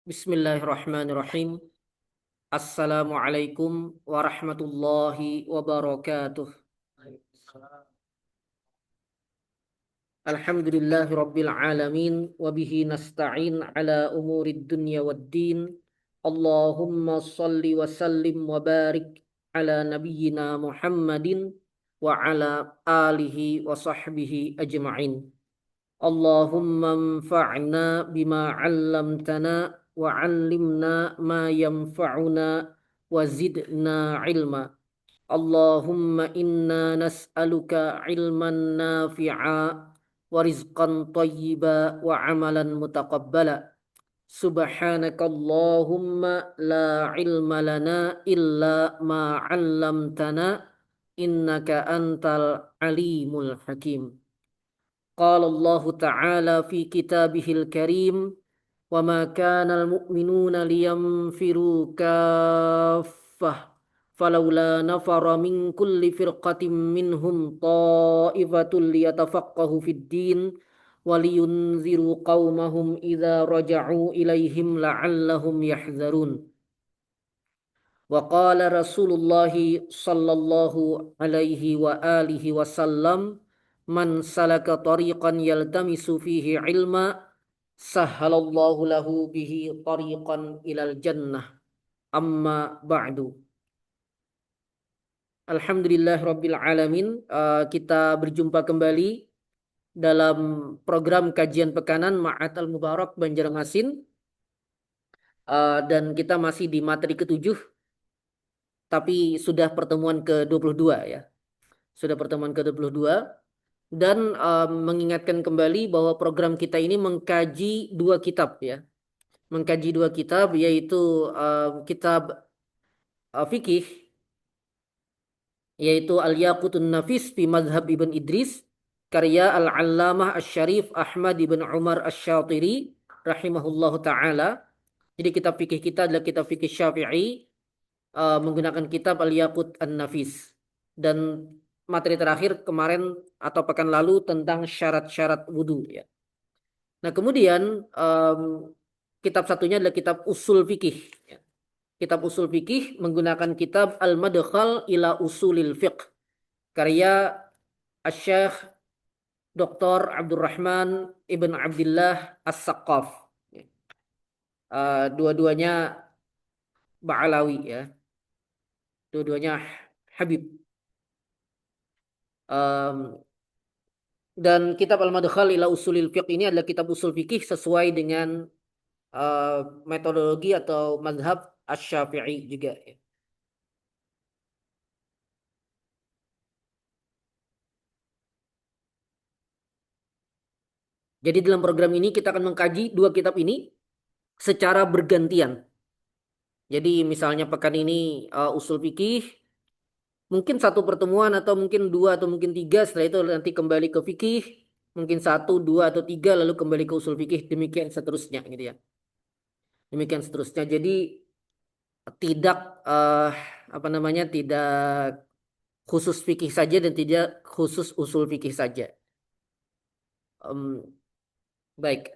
Bismillahirrahmanirrahim. Assalamualaikum warahmatullahi wabarakatuh. Alhamdulillahi rabbil alamin wa bihi nasta'in ala umurid dunya waddin. Allahumma salli wa sallim wa barik ala nabiyyina Muhammadin wa ala alihi wa sahbihi ajma'in. Allahumma anfa'na bima 'allamtana wa 'allimna ma yanfa'una wa zidna 'ilma. Allahumma inna nas'aluka 'ilman nafi'a wa rizqan thayyiba wa 'amalan mutaqabbala. Subhanakallahumma la 'ilma lana illa ma 'allamtana innaka antal alimul hakim. قال الله تعالى في كتابه الكريم وما كان المؤمنون لينفروا كافة فلولا نفر من كل فرقة منهم طائفة ليتفقهوا في الدين ولينذروا قومهم إذا رجعوا إليهم لعلهم يحذرون. وقال رسول الله صلى الله عليه وآله وسلم من سلك طريقا يلتمس فيه علما سهل الله له به طريقا إلى الجنة. أما بعد. Alhamdulillah Rabbil Alamin. Kita berjumpa kembali dalam program kajian pekanan Ma'at Al-Mubarak Banjarmasin. Dan kita masih di materi ke-7, tapi sudah pertemuan ke-22 ya. Sudah pertemuan ke-22. Dan mengingatkan kembali bahwa program kita ini mengkaji dua kitab ya. Mengkaji dua kitab, yaitu kitab fikih, yaitu Al-Yaqutun Nafis fi Madhab Ibn Idris, karya Al-Allamah Asy-Syarif Ahmad ibn Umar Asy-Syatiri rahimahullahu ta'ala. Jadi kitab fikih kita adalah kitab fikih Syafi'i, menggunakan kitab Al-Yaqut An-Nafis. Dan materi terakhir kemarin atau pekan lalu tentang syarat-syarat wudhu ya. Nah kemudian kitab satunya adalah kitab usul fikih ya. Kitab usul fikih menggunakan kitab Al-Madkhal ila Usulil Fiqh, karya Asy-Syaikh Dr. Abdurrahman Ibn Abdillah As-Saqqaf. Dua-duanya Ba'alawi ya. Dua-duanya Habib. Dan kitab Al-Madkhal ila Usulil Fiqh ini adalah kitab usul fikih sesuai dengan metodologi atau mazhab Asy-Syafi'i juga ya. Jadi dalam program ini kita akan mengkaji dua kitab ini secara bergantian. Jadi misalnya pekan ini usul fikih, mungkin satu pertemuan atau mungkin dua atau mungkin tiga, setelah itu nanti kembali ke fikih, mungkin satu, dua atau tiga lalu kembali ke usul fikih, demikian seterusnya gitu ya. Demikian seterusnya. Jadi tidak tidak khusus fikih saja dan tidak khusus usul fikih saja. Baik.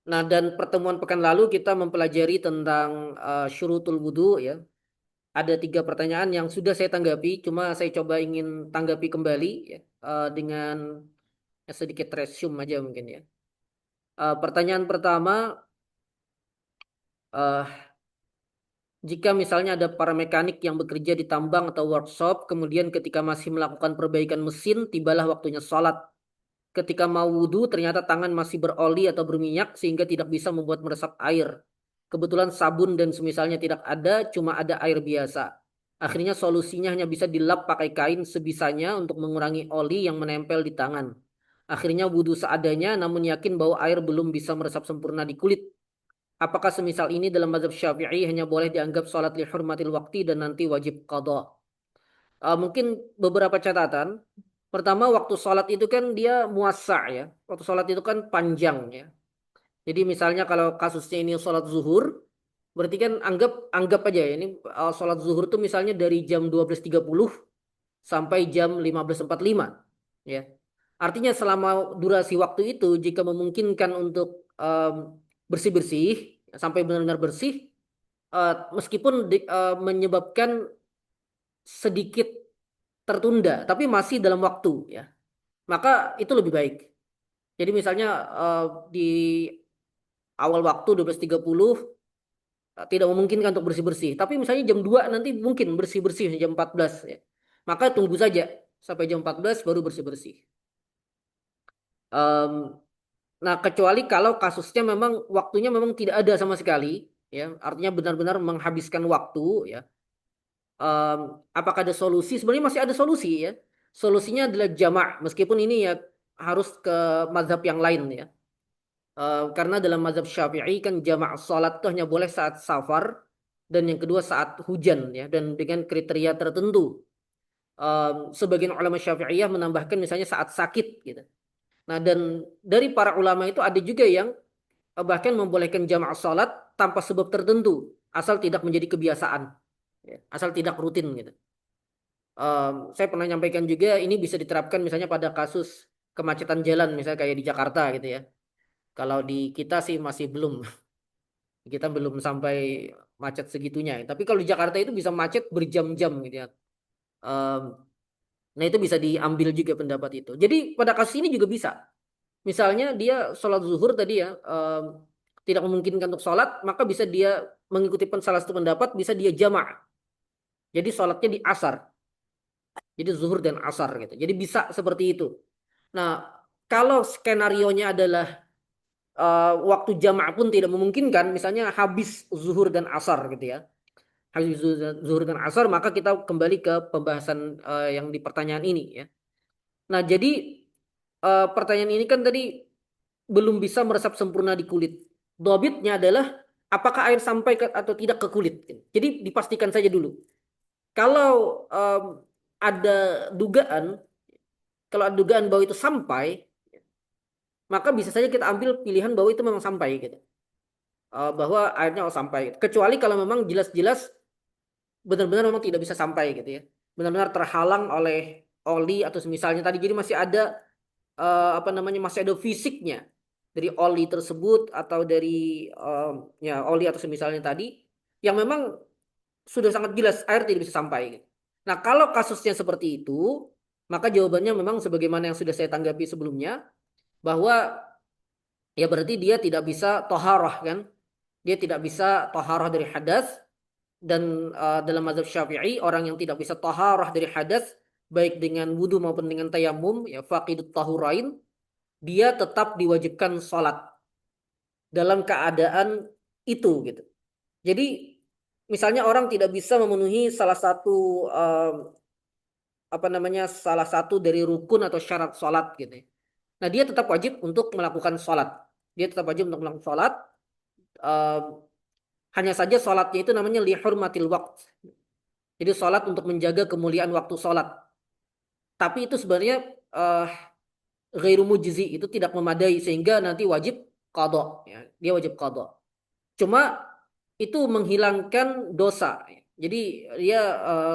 Nah, dan pertemuan pekan lalu kita mempelajari tentang syurutul wudu ya. Ada 3 pertanyaan yang sudah saya tanggapi, cuma saya coba ingin tanggapi kembali ya, dengan sedikit resume aja mungkin ya. Pertanyaan pertama, jika misalnya ada para mekanik yang bekerja di tambang atau workshop, kemudian ketika masih melakukan perbaikan mesin, tibalah waktunya sholat. Ketika mau wudhu, ternyata tangan masih beroli atau berminyak sehingga tidak bisa membuat meresap air. Kebetulan sabun dan semisalnya tidak ada, cuma ada air biasa. Akhirnya solusinya hanya bisa dilap pakai kain sebisanya untuk mengurangi oli yang menempel di tangan. Akhirnya wudhu seadanya namun yakin bahwa air belum bisa meresap sempurna di kulit. Apakah semisal ini dalam mazhab Syafi'i hanya boleh dianggap sholat li hurmatil waqti dan nanti wajib qadha? Mungkin beberapa catatan. Pertama, waktu sholat itu kan dia muassa ya. Waktu sholat itu kan panjang ya. Jadi misalnya kalau kasusnya ini sholat zuhur, berarti kan anggap aja ya, ini sholat zuhur tuh misalnya dari jam 12.30 sampai jam 15.45 ya. Artinya selama durasi waktu itu jika memungkinkan untuk bersih-bersih, sampai benar-benar bersih, meskipun menyebabkan sedikit tertunda, tapi masih dalam waktu ya, maka itu lebih baik. Jadi misalnya di awal waktu 12.30 tidak memungkinkan untuk bersih-bersih, tapi misalnya jam 2 nanti mungkin bersih-bersih jam 14 ya. Maka tunggu saja sampai jam 14 baru bersih-bersih. Em, nah, kecuali kalau kasusnya memang waktunya memang tidak ada sama sekali, ya, artinya benar-benar menghabiskan waktu, ya. Em, apakah ada solusi? Sebenarnya masih ada solusi, ya. Solusinya adalah jamak, meskipun ini ya harus ke mazhab yang lain, ya. Karena dalam mazhab Syafi'i kan jamak salat itu hanya boleh saat safar dan yang kedua saat hujan, ya, dan dengan kriteria tertentu. Sebagian ulama Syafi'iyah menambahkan misalnya saat sakit gitu. Nah, dan dari para ulama itu ada juga yang bahkan membolehkan jamaah salat tanpa sebab tertentu, asal tidak menjadi kebiasaan, ya, asal tidak rutin gitu. Saya pernah nyampaikan juga ini bisa diterapkan misalnya pada kasus kemacetan jalan, misalnya kayak di Jakarta gitu ya. Kalau di kita sih masih belum, kita belum sampai macet segitunya. Tapi kalau di Jakarta itu bisa macet berjam-jam gitu ya. Em, nah itu bisa diambil juga pendapat itu. Jadi pada kasus ini juga bisa. Misalnya dia sholat zuhur tadi ya, tidak memungkinkan untuk sholat, maka bisa dia mengikuti salah satu pendapat, bisa dia jamak. Jadi sholatnya di asar. Jadi zuhur dan asar gitu. Jadi bisa seperti itu. Nah, kalau skenarionya adalah waktu jamak pun tidak memungkinkan, misalnya habis zuhur dan asar gitu ya. Habis zuhur dan asar, maka kita kembali ke pembahasan yang di pertanyaan ini ya. Nah, jadi pertanyaan ini kan tadi belum bisa meresap sempurna di kulit. Dobitnya adalah apakah air sampai atau tidak ke kulit. Jadi dipastikan saja dulu. Kalau ada dugaan, kalau ada dugaan bahwa itu sampai, maka bisa saja kita ambil pilihan bahwa itu memang sampai gitu. Bahwa airnya sampai. Kecuali kalau memang jelas-jelas benar-benar memang tidak bisa sampai gitu ya. Benar-benar terhalang oleh oli atau semisalnya tadi. Jadi masih ada apa namanya, masih ada fisiknya dari oli tersebut atau dari ya oli atau semisalnya tadi yang memang sudah sangat jelas air tidak bisa sampai gitu. Nah, kalau kasusnya seperti itu, maka jawabannya memang sebagaimana yang sudah saya tanggapi sebelumnya, bahwa ya berarti dia tidak bisa toharah kan, dia tidak bisa toharah dari hadas. Dan dalam mazhab Syafi'i orang yang tidak bisa toharah dari hadas baik dengan wudhu maupun dengan tayamum, ya faqidut tahurain, dia tetap diwajibkan sholat dalam keadaan itu gitu. Jadi misalnya orang tidak bisa memenuhi salah satu apa namanya, salah satu dari rukun atau syarat sholat gitu ya. Nah dia tetap wajib untuk melakukan sholat. Dia tetap wajib untuk melakukan sholat. eh, Hanya saja sholatnya itu namanya lihurmatil waqt. Jadi sholat untuk menjaga kemuliaan waktu sholat. Tapi itu sebenarnya eh, ghairu mujzi, itu tidak memadai sehingga nanti wajib qadha ya. Dia wajib qadha. Cuma itu menghilangkan dosa. Jadi dia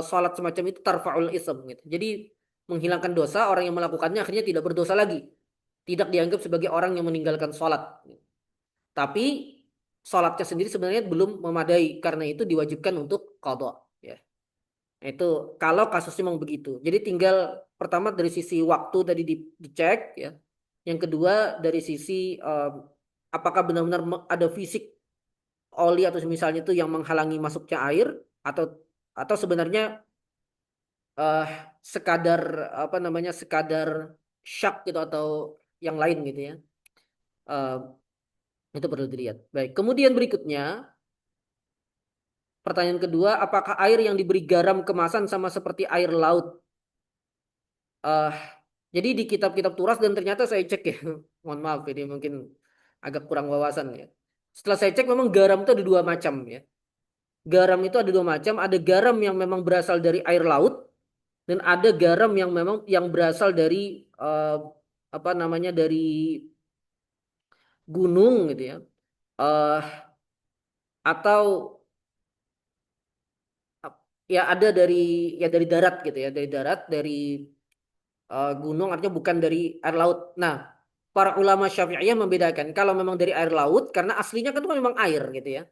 sholat semacam itu tarfaul ism gitu. Jadi menghilangkan dosa, orang yang melakukannya akhirnya tidak berdosa lagi. Tidak dianggap sebagai orang yang meninggalkan sholat. Tapi sholatnya sendiri sebenarnya belum memadai, karena itu diwajibkan untuk qadha ya. Itu kalau kasusnya memang begitu. Jadi tinggal pertama dari sisi waktu tadi dicek ya. Yang kedua dari sisi apakah benar-benar ada fisik oli atau misalnya itu yang menghalangi masuknya air, atau sebenarnya eh, sekadar apa namanya, sekadar syak gitu atau yang lain gitu ya. Eh, itu perlu dilihat. Baik. Kemudian berikutnya pertanyaan kedua, apakah air yang diberi garam kemasan sama seperti air laut? eh jadi di kitab-kitab turas, dan ternyata saya cek ya, mohon maaf ini mungkin agak kurang wawasan ya. Setelah saya cek memang garam itu ada dua macam ya. Garam itu ada dua macam, ada garam yang memang berasal dari air laut dan ada garam yang memang yang berasal dari apa namanya, dari gunung gitu ya. eh atau ya ada dari, ya dari darat gitu ya, dari darat, dari gunung, artinya bukan dari air laut. Nah, para ulama Syafi'iyah membedakan kalau memang dari air laut karena aslinya kan itu memang air gitu ya.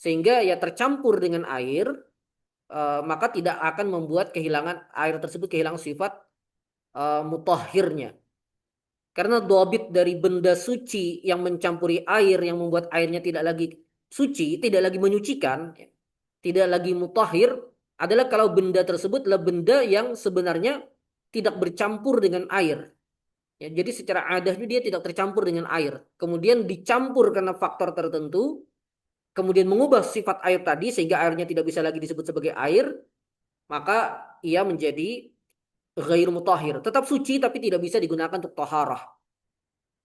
Sehingga ya tercampur dengan air, maka tidak akan membuat kehilangan air tersebut kehilangan sifat mutahhirnya. Karena dobit dari benda suci yang mencampuri air yang membuat airnya tidak lagi suci, tidak lagi menyucikan, ya, tidak lagi mutahhir adalah kalau benda tersebut adalah benda yang sebenarnya tidak bercampur dengan air. Ya, jadi secara adahnya dia tidak tercampur dengan air. Kemudian dicampur karena faktor tertentu, kemudian mengubah sifat air tadi sehingga airnya tidak bisa lagi disebut sebagai air, maka ia menjadi ghair mutahhir. Tetap suci tapi tidak bisa digunakan untuk taharah.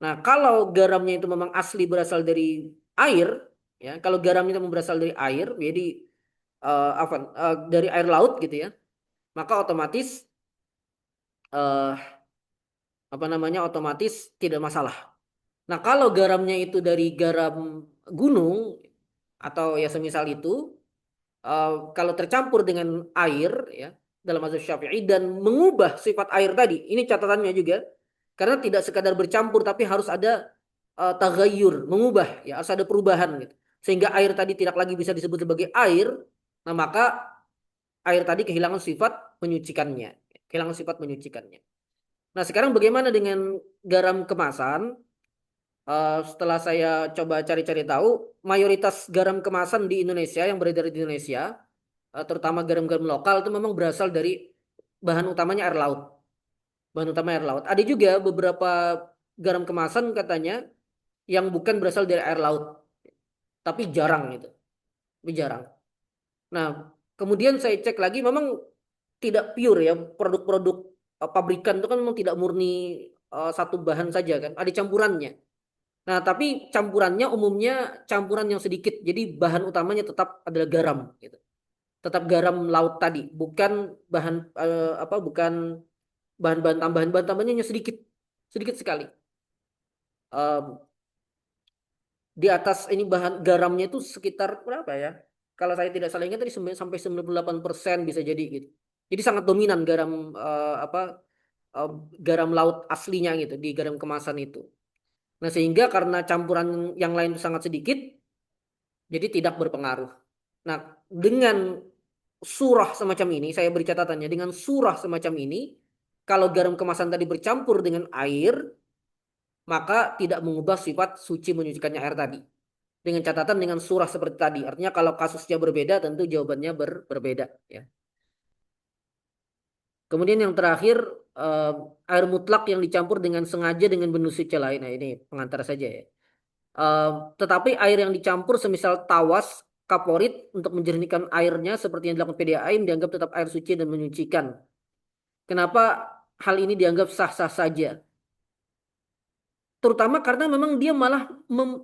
Nah, kalau garamnya itu memang asli berasal dari air, ya, kalau garamnya itu berasal dari air, jadi dari air laut gitu ya, maka otomatis eh, otomatis tidak masalah. Nah, kalau garamnya itu dari garam gunung atau ya semisal itu, kalau tercampur dengan air ya dalam mazhab Syafi'i dan mengubah sifat air tadi, ini catatannya juga karena tidak sekadar bercampur tapi harus ada tagayyur, mengubah ya, harus ada perubahan gitu. Sehingga air tadi tidak lagi bisa disebut sebagai air, nah maka air tadi kehilangan sifat menyucikannya, kehilangan sifat menyucikannya. Nah, sekarang bagaimana dengan garam kemasan? Setelah saya coba cari-cari tahu, mayoritas garam kemasan di Indonesia yang beredar di Indonesia, terutama garam-garam lokal itu memang berasal dari bahan utamanya air laut. Bahan utama air laut. Ada juga beberapa garam kemasan katanya yang bukan berasal dari air laut, tapi jarang itu, tapi jarang. Nah, kemudian saya cek lagi, memang tidak pure ya produk-produk pabrikan itu kan memang tidak murni satu bahan saja kan, ada campurannya. Nah, tapi campurannya umumnya campuran yang sedikit, jadi bahan utamanya tetap adalah garam gitu. Tetap garam laut tadi, bukan bahan bukan bahan-bahan tambahan, bahan tambahannya hanya sedikit, sedikit sekali. Em, di atas ini bahan garamnya itu sekitar berapa ya? Kalau saya tidak salah ingat tadi sampai 98% bisa jadi gitu. Jadi sangat dominan garam eh, garam laut aslinya gitu di garam kemasan itu. Nah, sehingga karena campuran yang lain itu sangat sedikit, jadi tidak berpengaruh. Nah, dengan surah semacam ini, saya beri catatannya, dengan surah semacam ini, kalau garam kemasan tadi bercampur dengan air, maka tidak mengubah sifat suci menyucikannya air tadi. Dengan catatan dengan surah seperti tadi. Artinya kalau kasusnya berbeda, tentu jawabannya berbeda. Ya. Kemudian yang terakhir, eh, air mutlak yang dicampur dengan sengaja dengan benda suci lain. Nah, ini pengantar saja ya. Eh, tetapi air yang dicampur semisal tawas, kaporit untuk menjernihkan airnya seperti yang dilakukan PDAM dianggap tetap air suci dan menyucikan. Kenapa hal ini dianggap sah-sah saja? Terutama karena memang dia malah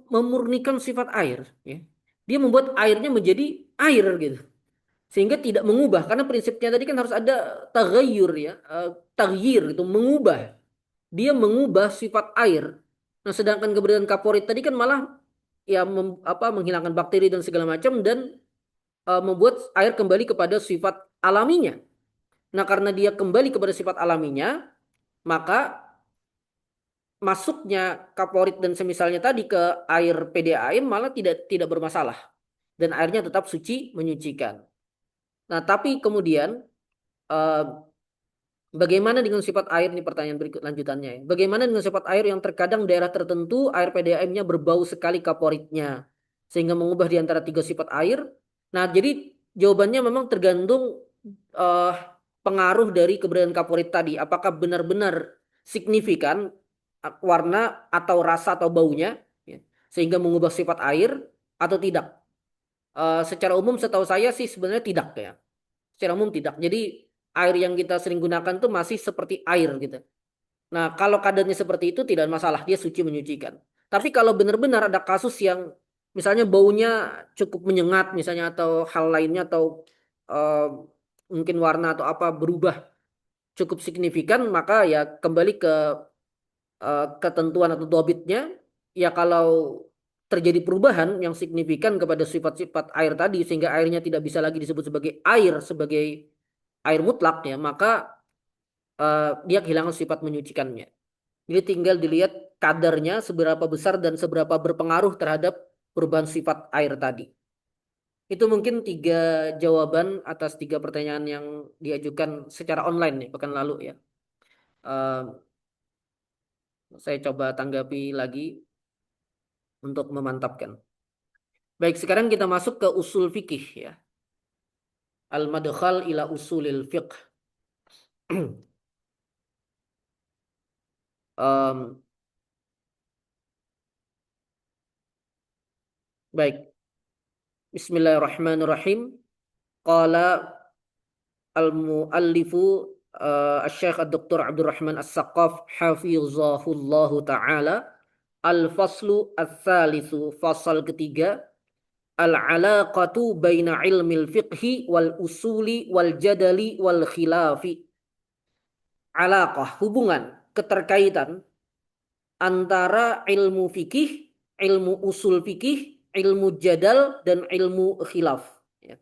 memurnikan sifat air. Ya. Dia membuat airnya menjadi air gitu. Sehingga tidak mengubah. Karena prinsipnya tadi kan harus ada taghayyur ya. Taghyir itu mengubah. Dia mengubah sifat air. Nah, sedangkan keberadaan kaporit tadi kan malah ya menghilangkan bakteri dan segala macam dan membuat air kembali kepada sifat alaminya. Nah, karena dia kembali kepada sifat alaminya, maka masuknya kaporit dan semisalnya tadi ke air PDAM malah tidak bermasalah dan airnya tetap suci menyucikan. Nah, tapi kemudian eh, bagaimana dengan sifat air, ini pertanyaan berikut lanjutannya ya. Bagaimana dengan sifat air yang terkadang daerah tertentu air PDAM-nya berbau sekali kaporitnya sehingga mengubah di antara tiga sifat air? Nah, jadi jawabannya memang tergantung eh, pengaruh dari keberadaan kaporit tadi. Apakah benar-benar signifikan warna atau rasa atau baunya ya, sehingga mengubah sifat air atau tidak? Secara umum setahu saya sih sebenarnya tidak ya. Secara umum tidak. Jadi air yang kita sering gunakan tuh masih seperti air gitu. Nah, kalau kadarnya seperti itu tidak masalah, dia suci menyucikan. Tapi kalau benar-benar ada kasus yang misalnya baunya cukup menyengat misalnya atau hal lainnya atau eh, mungkin warna atau apa berubah cukup signifikan, maka ya kembali ke ketentuan atau dobitnya. Ya kalau terjadi perubahan yang signifikan kepada sifat-sifat air tadi sehingga airnya tidak bisa lagi disebut sebagai air, sebagai air mutlak ya, maka dia kehilangan sifat menyucikannya. Jadi tinggal dilihat kadarnya seberapa besar dan seberapa berpengaruh terhadap perubahan sifat air tadi. Itu mungkin tiga jawaban atas tiga pertanyaan yang diajukan secara online nih pekan lalu ya. Eh, saya coba tanggapi lagi untuk memantapkan. Baik, sekarang kita masuk ke usul fikih ya. Al-madkhal ila usulil fiqh. Em, baik, Bismillahirrahmanirrahim. Qala al-muallifu Asy-Syaikh Dr. Abdurrahman As-Saqqaf hafizahullahu taala. Al-faslu ats-tsalitsu, fasal ketiga, al-alaqatu baina ilmil fiqhi wal usuli wal jadali wal khilafi. Alaqah, hubungan, keterkaitan antara ilmu fikih, ilmu usul fikih, ilmu jadal, dan ilmu khilaf. Ya.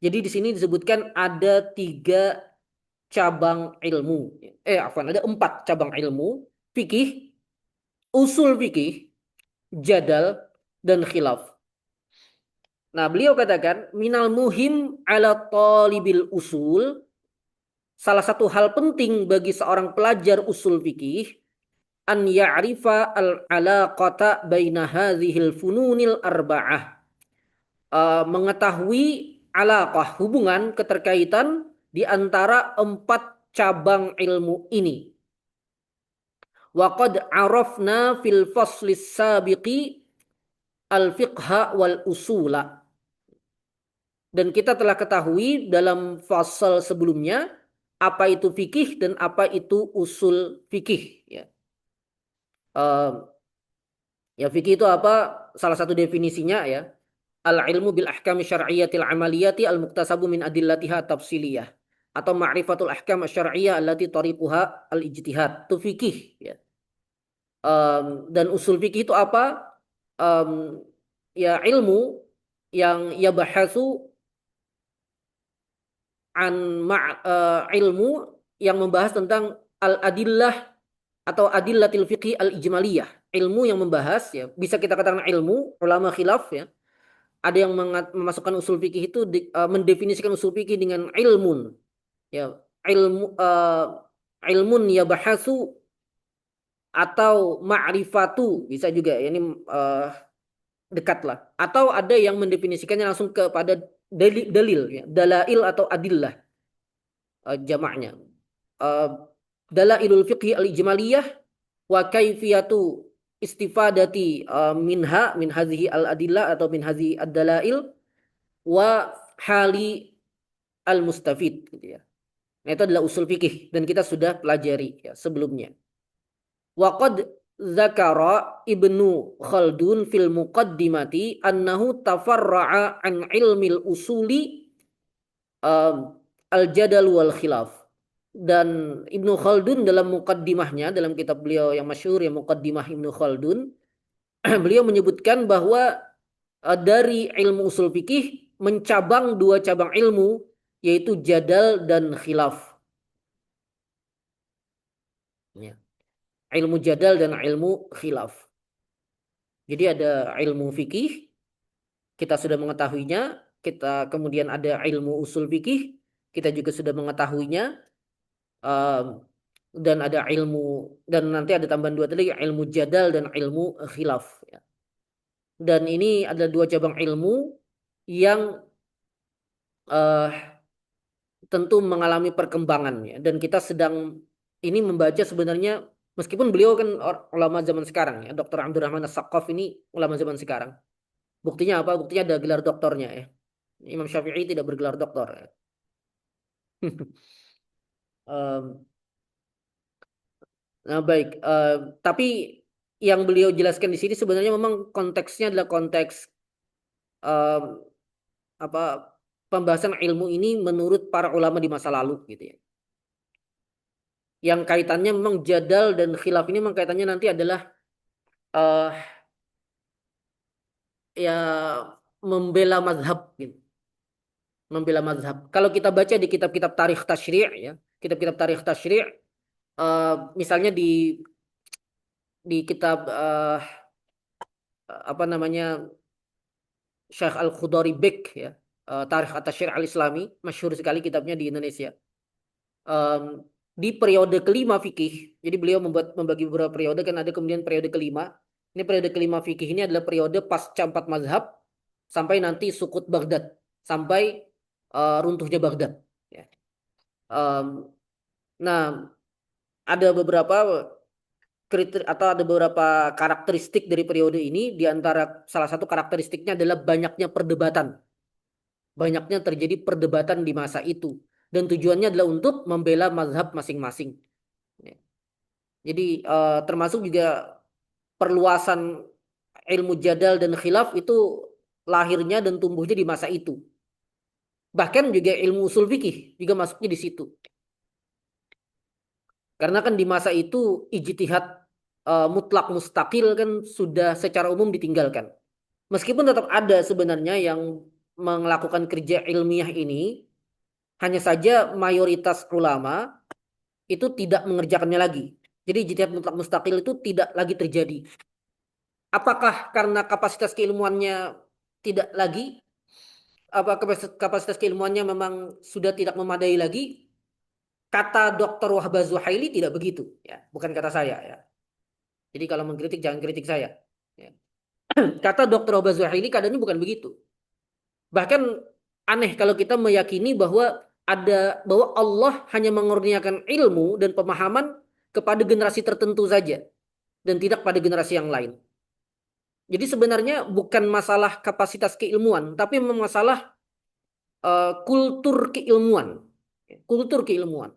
Jadi di sini disebutkan ada tiga cabang ilmu. Ada empat cabang ilmu: fikih, usul fikih, jadal, dan khilaf. Nah, beliau katakan minal muhim ala talibil usul, salah satu hal penting bagi seorang pelajar usul fikih, an ya'rifa al-alaqata baina hadhil fununil arba'ah. Mengetahui alaqah, hubungan, keterkaitan di antara empat cabang ilmu ini. Wa qad arafna fil faslis sabiqi al-fiqha wal usula. Dan kita telah ketahui dalam fasal sebelumnya apa itu fikih dan apa itu usul fikih. Ya. Uh, ya fikih itu apa? Salah satu definisinya ya. Al-ilmu bil ahkam syar'iyyatil amaliyati al-muktasabu min adillatiha tafsiliyah. Atau ma'rifatul ahkam syar'iyyah allati tariquha al-ijtihad. Itu fikih. Ya. Dan usul fikih itu apa? Um, ya ilmu yang ya bahasu ilmu yang membahas tentang al-adillah atau adillatil fiqhi al-ijmaliyah. Ilmu yang membahas ya, bisa kita katakan ilmu, ulama khilaf ya. Ada yang memasukkan usul fikih itu mendefinisikan usul fikih dengan ilmun. Ya, ilmun ya bahasu atau ma'rifatu bisa juga ya, ini dekat lah. Atau ada yang mendefinisikannya langsung kepada dalil ya, dalail atau adillah jamaknya. Uh, Dalailul fiqhi al-ijmaliyah wa kaifiyatu istifadati minha min hadhihi al-adillah atau min hadhihi ad-dalail wa hali al-mustafid gitu ya. Nah, itu adalah usul fikih dan kita sudah pelajari ya sebelumnya. Wa qad dzakara Ibnu Khaldun fil muqaddimati annahu tafarra'a an ilmil usuli al-jadal wal khilaf. Dan Ibnu Khaldun dalam muqaddimahnya, dalam kitab beliau yang masyhur ya Muqaddimah Ibnu Khaldun, beliau menyebutkan bahwa dari ilmu usul fikih mencabang dua cabang ilmu, yaitu jadal dan khilaf. Ya. Ilmu jadal dan ilmu khilaf. Jadi ada ilmu fikih, kita sudah mengetahuinya, kita kemudian ada ilmu usul fikih, kita juga sudah mengetahuinya, dan ada ilmu, dan nanti ada tambahan dua tadi, ilmu jadal dan ilmu khilaf. Ya. Dan ini adalah dua cabang ilmu yang uh, tentu mengalami perkembangan ya. Dan kita sedang ini membaca sebenarnya, meskipun beliau kan ulama zaman sekarang ya, Dr. Abdurrahman As-Saqqaf ini ulama zaman sekarang. Buktinya apa? Buktinya ada gelar doktornya ya. Imam Syafi'i tidak bergelar doktor ya. Um, nah baik, tapi yang beliau jelaskan di sini sebenarnya memang konteksnya adalah konteks um, apa pembahasan ilmu ini menurut para ulama di masa lalu gitu ya. Yang kaitannya memang jadal dan khilaf ini memang kaitannya nanti adalah uh, ya membela mazhab gitu. Membela mazhab. Kalau kita baca di kitab-kitab tarikh tasyri' ya, kitab-kitab tarikh tasyri' misalnya di di kitab apa namanya Syekh Al-Khudari Bek ya, Tarikh At-Tasyri' Al-Islami, masyhur sekali kitabnya di Indonesia. Em, di periode kelima fikih, jadi beliau membagi beberapa periode, kan ada kemudian periode kelima. Ini periode kelima fikih ini adalah periode pasca empat mazhab sampai nanti sukut Baghdad, sampai runtuhnya Baghdad. Ya. Em, nah, ada beberapa atau ada beberapa karakteristik dari periode ini. Di antara salah satu karakteristiknya adalah banyaknya perdebatan. Banyaknya terjadi perdebatan di masa itu. Dan tujuannya adalah untuk membela mazhab masing-masing. Ya. Jadi termasuk juga perluasan ilmu jadal dan khilaf itu lahirnya dan tumbuhnya di masa itu. Bahkan juga ilmu usul fikih juga masuknya di situ. Karena kan di masa itu ijtihad mutlak mustakil kan sudah secara umum ditinggalkan. Meskipun tetap ada sebenarnya yang melakukan kerja ilmiah ini, hanya saja mayoritas ulama itu tidak mengerjakannya lagi. Jadi ijtihad mutlak mustakil itu tidak lagi terjadi. Apakah karena kapasitas keilmuannya tidak lagi? Apa kapasitas keilmuannya memang sudah tidak memadai lagi? Kata Dr. Wahbah Zuhaili tidak begitu, ya, bukan kata saya ya. Jadi kalau mengkritik jangan kritik saya. Ya. Kata Dr. Wahbah Zuhaili keadaannya bukan begitu. Bahkan aneh kalau kita meyakini bahwa Allah hanya mengurniakan ilmu dan pemahaman kepada generasi tertentu saja dan tidak pada generasi yang lain. Jadi sebenarnya bukan masalah kapasitas keilmuan, tapi memang masalah kultur keilmuan. Kultur keilmuan.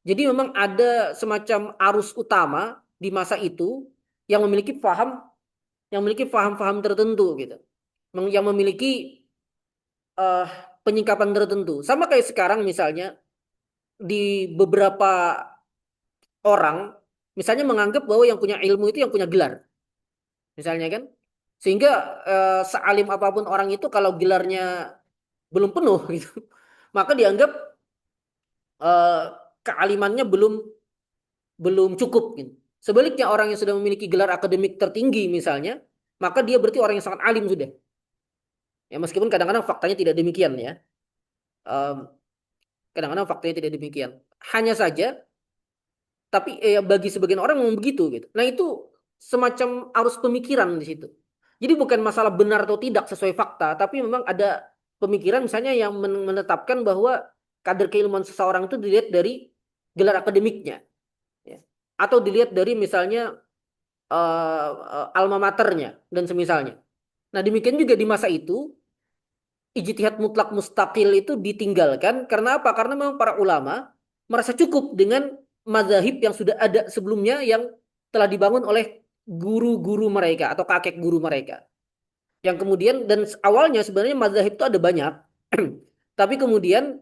Jadi memang ada semacam arus utama di masa itu yang memiliki faham tertentu gitu. Yang memiliki eh, penyikapan tertentu. Sama kayak sekarang misalnya di beberapa orang misalnya menganggap bahwa yang punya ilmu itu yang punya gelar. Misalnya kan. Sehingga sealim apapun orang itu kalau gelarnya belum penuh gitu, maka dianggap eh, kealimannya belum belum cukup gitu. Sebaliknya orang yang sudah memiliki gelar akademik tertinggi misalnya, maka dia berarti orang yang sangat alim sudah. Ya meskipun kadang-kadang faktanya tidak demikian ya. Em, Kadang-kadang faktanya tidak demikian. Hanya saja, tapi bagi sebagian orang memang begitu gitu. Nah itu semacam arus pemikiran di situ. Jadi bukan masalah benar atau tidak sesuai fakta, tapi memang ada pemikiran misalnya yang menetapkan bahwa kadar keilmuan seseorang itu dilihat dari gelar akademiknya, ya. Atau dilihat dari misalnya alma maternya dan semisalnya. Nah demikian juga di masa itu ijtihad mutlak mustakil itu ditinggalkan karena apa? Karena memang para ulama merasa cukup dengan mazahib yang sudah ada sebelumnya yang telah dibangun oleh guru-guru mereka atau kakek guru mereka. Yang kemudian dan awalnya sebenarnya mazahib itu ada banyak, tapi kemudian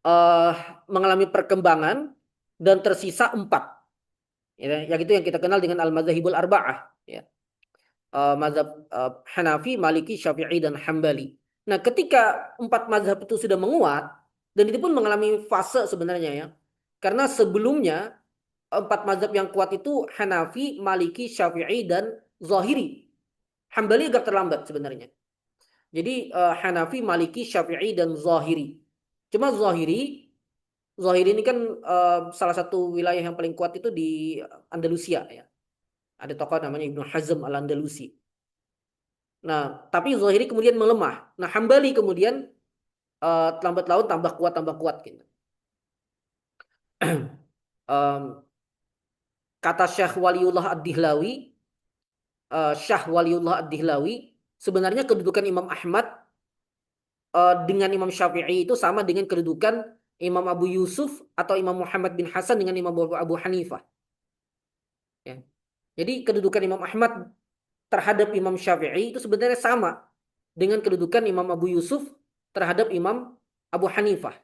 eh, mengalami perkembangan dan tersisa empat. Ya, yang itu yang kita kenal dengan al-mazahibul arba'ah. Ya. Mazhab Hanafi, Maliki, Syafi'i, dan Hambali. Nah, ketika empat mazhab itu sudah menguat, dan itu pun mengalami fase sebenarnya ya. Karena sebelumnya empat mazhab yang kuat itu Hanafi, Maliki, Syafi'i, dan Zahiri. Hambali agak terlambat sebenarnya. Jadi Hanafi, Maliki, Syafi'i, dan Zahiri. Cuma Zahiri ini kan salah satu wilayah yang paling kuat itu di Andalusia ya. Ada tokoh namanya Ibnu Hazm Al-Andalusi. Nah, tapi Zahiri kemudian melemah. Nah, Hambali kemudian lambat laun tambah kuat gitu. Em, Kata Syekh Waliullah Ad-Dihlawi, Syekh Waliullah Ad-Dihlawi, sebenarnya kedudukan Imam Ahmad dengan Imam Syafi'i itu sama dengan kedudukan Imam Abu Yusuf atau Imam Muhammad bin Hasan dengan Imam Abu Hanifah. Ya. Jadi kedudukan Imam Ahmad terhadap Imam Syafi'i itu sebenarnya sama dengan kedudukan Imam Abu Yusuf terhadap Imam Abu Hanifah.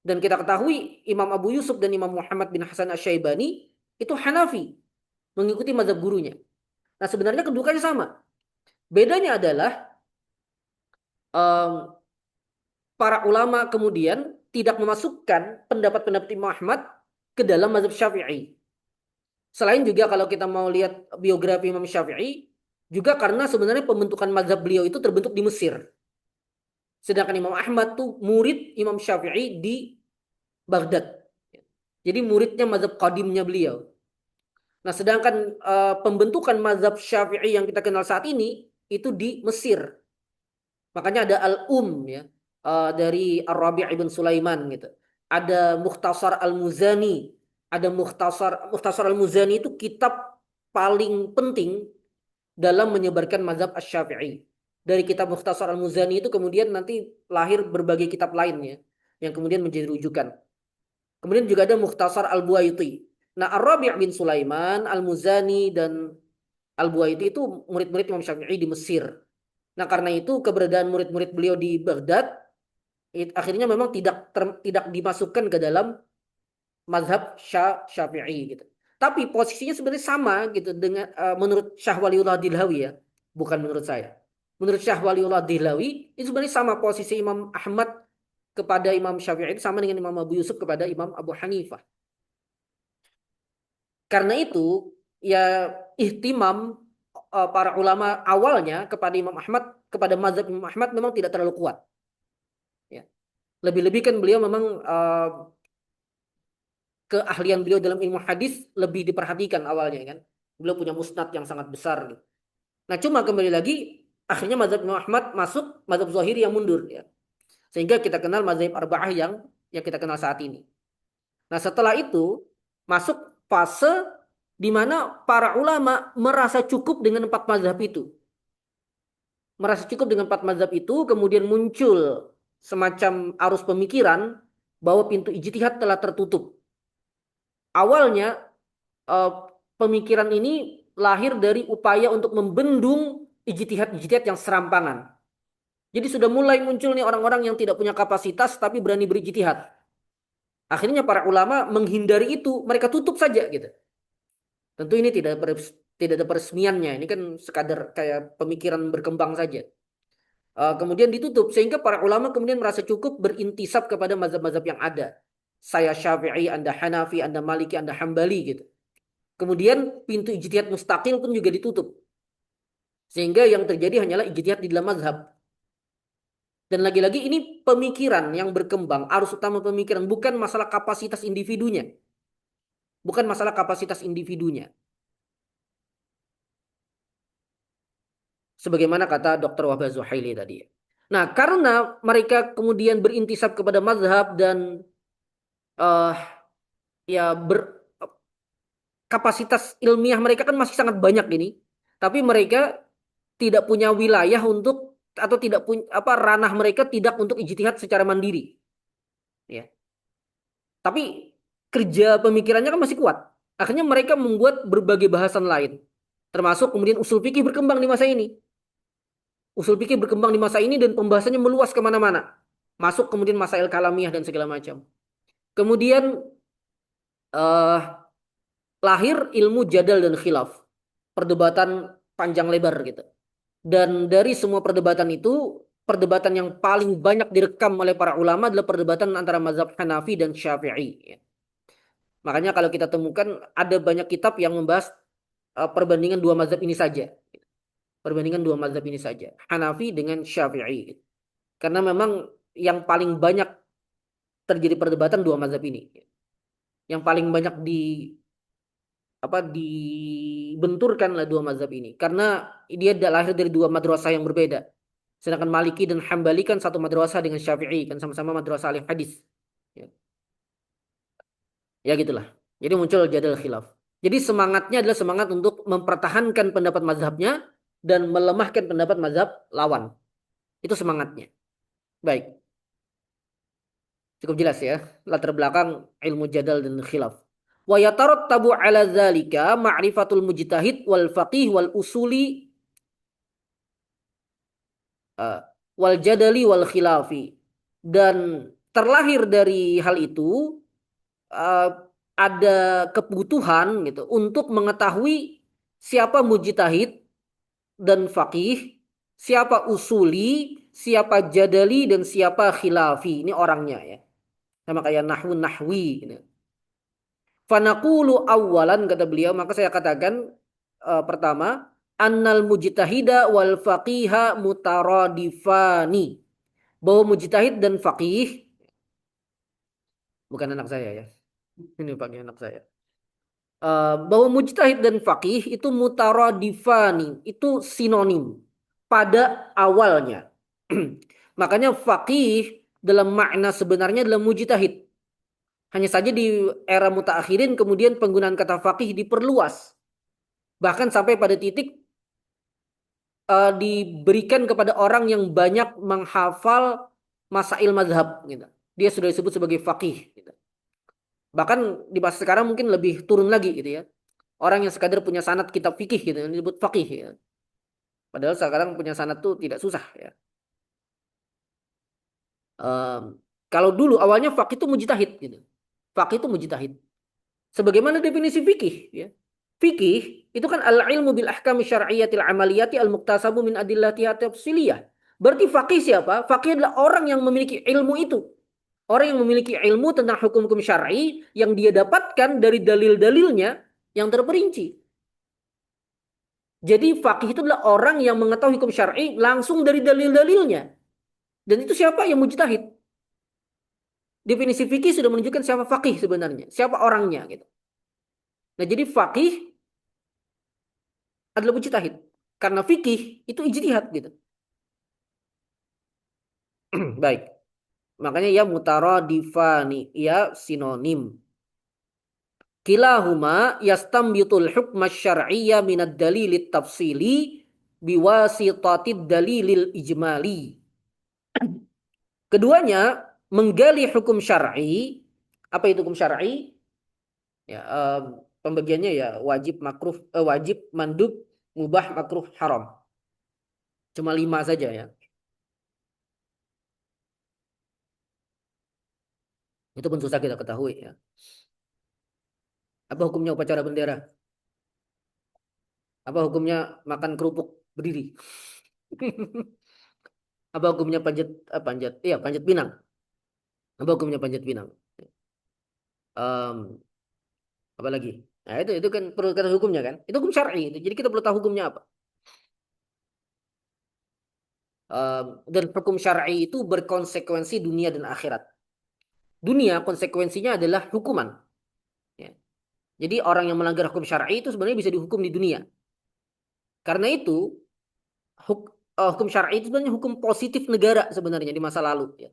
Dan kita ketahui Imam Abu Yusuf dan Imam Muhammad bin Hasan Asy-Syaibani itu Hanafi, mengikuti mazhab gurunya. Nah sebenarnya kedudukannya sama. Bedanya adalah um, para ulama kemudian tidak memasukkan pendapat-pendapat Imam Ahmad ke dalam mazhab Syafi'i. Selain juga kalau kita mau lihat biografi Imam Syafi'i, juga karena sebenarnya pembentukan mazhab beliau itu terbentuk di Mesir. Sedangkan Imam Ahmad tuh murid Imam Syafi'i di Baghdad. Jadi muridnya mazhab qadimnya beliau. Nah, sedangkan pembentukan mazhab Syafi'i yang kita kenal saat ini itu di Mesir. Makanya ada Al-Um ya, dari Ar-Rabi' ibn Sulaiman gitu. Ada Mukhtasar Al-Muzani, ada Mukhtasar Al-Muzani itu kitab paling penting dalam menyebarkan mazhab Asy-Syafi'i. Dari kitab Mukhtasar Al-Muzani itu kemudian nanti lahir berbagai kitab lainnya yang kemudian menjadi rujukan. Kemudian juga ada Mukhtasar Al-Buaiti. Nah, Ar-Rabi' bin Sulaiman, Al-Muzani dan Al-Buaiti itu murid-murid Imam Syafi'i di Mesir. Nah, karena itu keberadaan murid-murid beliau di Baghdad akhirnya memang tidak dimasukkan ke dalam mazhab Syafi'i gitu. Tapi posisinya sebenarnya sama gitu dengan menurut Syah Waliullah Dihlawi ya, bukan menurut saya. Menurut Syah Waliullah Dihlawi itu sebenarnya sama posisi Imam Ahmad kepada Imam Syafi'i itu sama dengan Imam Abu Yusuf kepada Imam Abu Hanifah. Karena itu ya ihtimam para ulama awalnya kepada Imam Ahmad kepada mazhab Imam Ahmad memang tidak terlalu kuat. Ya. Lebih-lebih kan beliau memang keahlian beliau dalam ilmu hadis lebih diperhatikan awalnya kan. Beliau punya musnad yang sangat besar gitu. Nah, cuma kembali lagi akhirnya mazhab Imam Ahmad masuk mazhab Zahiri yang mundur ya. Sehingga kita kenal mazhab Arba'ah yang kita kenal saat ini. Nah, setelah itu masuk fase di mana para ulama merasa cukup dengan empat mazhab itu. Merasa cukup dengan empat mazhab itu, kemudian muncul semacam arus pemikiran bahwa pintu ijtihad telah tertutup. Awalnya eh, pemikiran ini lahir dari upaya untuk membendung ijtihad-ijtihad yang serampangan. Jadi sudah mulai muncul nih orang-orang yang tidak punya kapasitas tapi berani berijtihad. Akhirnya para ulama menghindari itu, mereka tutup saja gitu. Tentu ini tidak ada peresmiannya. Ini kan sekadar kayak pemikiran berkembang saja. Kemudian ditutup sehingga para ulama kemudian merasa cukup berintisab kepada mazhab-mazhab yang ada. Saya Syafi'i, Anda Hanafi, Anda Maliki, Anda Hambali gitu. Kemudian pintu ijtihad mustaqil pun juga ditutup. Sehingga yang terjadi hanyalah ijtihad di dalam mazhab. Dan lagi-lagi ini pemikiran yang berkembang, arus utama pemikiran bukan masalah kapasitas individunya. Bukan masalah kapasitas individunya. Sebagaimana kata Dr. Wahbah Zuhaili tadi. Nah, karena mereka kemudian berintisab kepada mazhab dan uh, ya kapasitas ilmiah mereka kan masih sangat banyak ini. Tapi mereka tidak punya wilayah untuk atau tidak punya apa ranah mereka tidak untuk ijtihad secara mandiri. Ya. Tapi kerja pemikirannya kan masih kuat. Akhirnya mereka membuat berbagai bahasan lain. Termasuk kemudian usul fikih berkembang di masa ini. Usul fikih berkembang di masa ini dan pembahasannya meluas kemana-mana. Masuk kemudian masail kalamiah dan segala macam. Kemudian eh, lahir ilmu jadal dan khilaf. Perdebatan panjang lebar gitu. Dan dari semua perdebatan itu, perdebatan yang paling banyak direkam oleh para ulama adalah perdebatan antara mazhab Hanafi dan Syafi'i. Ya. Makanya kalau kita temukan ada banyak kitab yang membahas perbandingan dua mazhab ini saja. Perbandingan dua mazhab ini saja. Hanafi dengan Syafi'i. Karena memang yang paling banyak terjadi perdebatan dua mazhab ini. Yang paling banyak dibenturkan lah dua mazhab ini. Karena dia lahir dari dua madrasah yang berbeda. Sedangkan Maliki dan Hambali kan satu madrasah dengan Syafi'i. Kan sama-sama madrasah ahli hadis. Ya. Ya gitulah. Jadi muncul jadal khilaf. Jadi semangatnya adalah semangat untuk mempertahankan pendapat mazhabnya dan melemahkan pendapat mazhab lawan. Itu semangatnya. Baik. Cukup jelas ya. Latar belakang ilmu jadal dan khilaf. Wa yatarattabu ala dzalika ma'rifatul mujtahid wal faqih wal usuli uh, wal jadali wal khilafi. Dan terlahir dari hal itu uh, ada kebutuhan gitu untuk mengetahui siapa mujtahid dan faqih, siapa usuli, siapa jadali dan siapa khilafi. Ini orangnya ya. Sama kayak nahwu nahwi gitu. Fanaqulu awalan, kata beliau, maka saya katakan pertama, annal mujtahida wal faqiha mutaradifani. Bahwa mujtahid dan faqih, bukan anak saya ya. Ini pakai anak saya. Bahwa mujtahid dan faqih itu mutaradifani, itu sinonim pada awalnya. Makanya faqih dalam makna sebenarnya adalah mujtahid. Hanya saja di era mutaakhirin kemudian penggunaan kata faqih diperluas. Bahkan sampai pada titik diberikan kepada orang yang banyak menghafal masail mazhab gitu. Dia sudah disebut sebagai faqih gitu. Bahkan di masa sekarang mungkin lebih turun lagi gitu ya. Orang yang sekadar punya sanad kitab fikih gitu yang disebut faqih ya. Padahal sekarang punya sanad tuh tidak susah ya. Kalau dulu awalnya faqih itu mujtahid gitu. Faqih itu mujtahid. Sebagaimana definisi fikih ya. Fikih itu kan al-ilmu bil ahkam syar'iyyatil amaliyati al-muktasabu min adillatiha tafsiliyah. Berarti faqih siapa? Faqih adalah orang yang memiliki ilmu itu. Orang yang memiliki ilmu tentang hukum-hukum syar'i yang dia dapatkan dari dalil-dalilnya yang terperinci. Jadi faqih itu adalah orang yang mengetahui hukum syar'i langsung dari dalil-dalilnya. Dan itu siapa? Yang mujtahid. Definisi fikih sudah menunjukkan siapa faqih sebenarnya, siapa orangnya gitu. Nah, jadi faqih adalah mujtahid. Karena fikih itu ijtihad gitu. Baik. Makanya ya mutaradifani, ya sinonim. Kilahuma yastambitul hukma syar'iyya minad dalilit tafsili biwasitatid dalilil ijmali. Keduanya menggali hukum syar'i. Apa itu hukum syar'i? Ya, pembagiannya ya wajib, makruh, wajib, mandub, mubah, makruh, haram. Cuma 5 saja ya. Itu pun susah kita ketahui ya. Apa hukumnya upacara bendera? Apa hukumnya makan kerupuk berdiri? Apa hukumnya panjat, panjat, iya panjat pinang. Apa hukumnya panjat pinang? Em, Apa lagi? Nah itu kan perlu kata hukumnya kan? Itu hukum syar'i itu. Jadi kita perlu tahu hukumnya apa. Dan hukum syar'i itu berkonsekuensi dunia dan akhirat. Dunia konsekuensinya adalah hukuman. Ya. Jadi orang yang melanggar hukum syar'i itu sebenarnya bisa dihukum di dunia. Karena itu hukum syar'i itu sebenarnya hukum positif negara sebenarnya di masa lalu. Ya.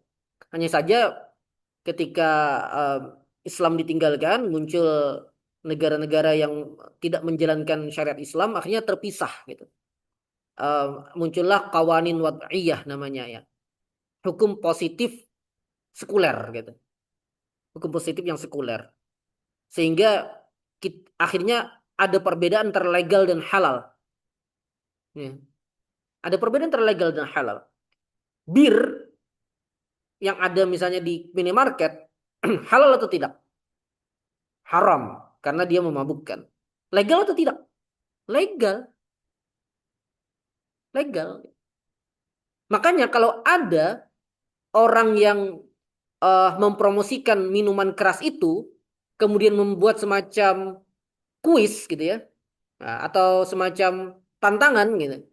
Hanya saja ketika Islam ditinggalkan, muncul negara-negara yang tidak menjalankan syariat Islam, akhirnya terpisah gitu. Muncullah qawanin wad'iyah namanya ya. Hukum positif sekuler gitu. Hukum positif yang sekuler. Sehingga akhirnya ada perbedaan antara legal dan halal. Ya. Ada perbedaan antara legal dan halal. Bir yang ada misalnya di minimarket halal atau tidak? Haram karena dia memabukkan. Legal atau tidak? Legal, legal. Makanya kalau ada orang yang mempromosikan minuman keras itu, kemudian membuat semacam kuis gitu ya, atau semacam tantangan gitu.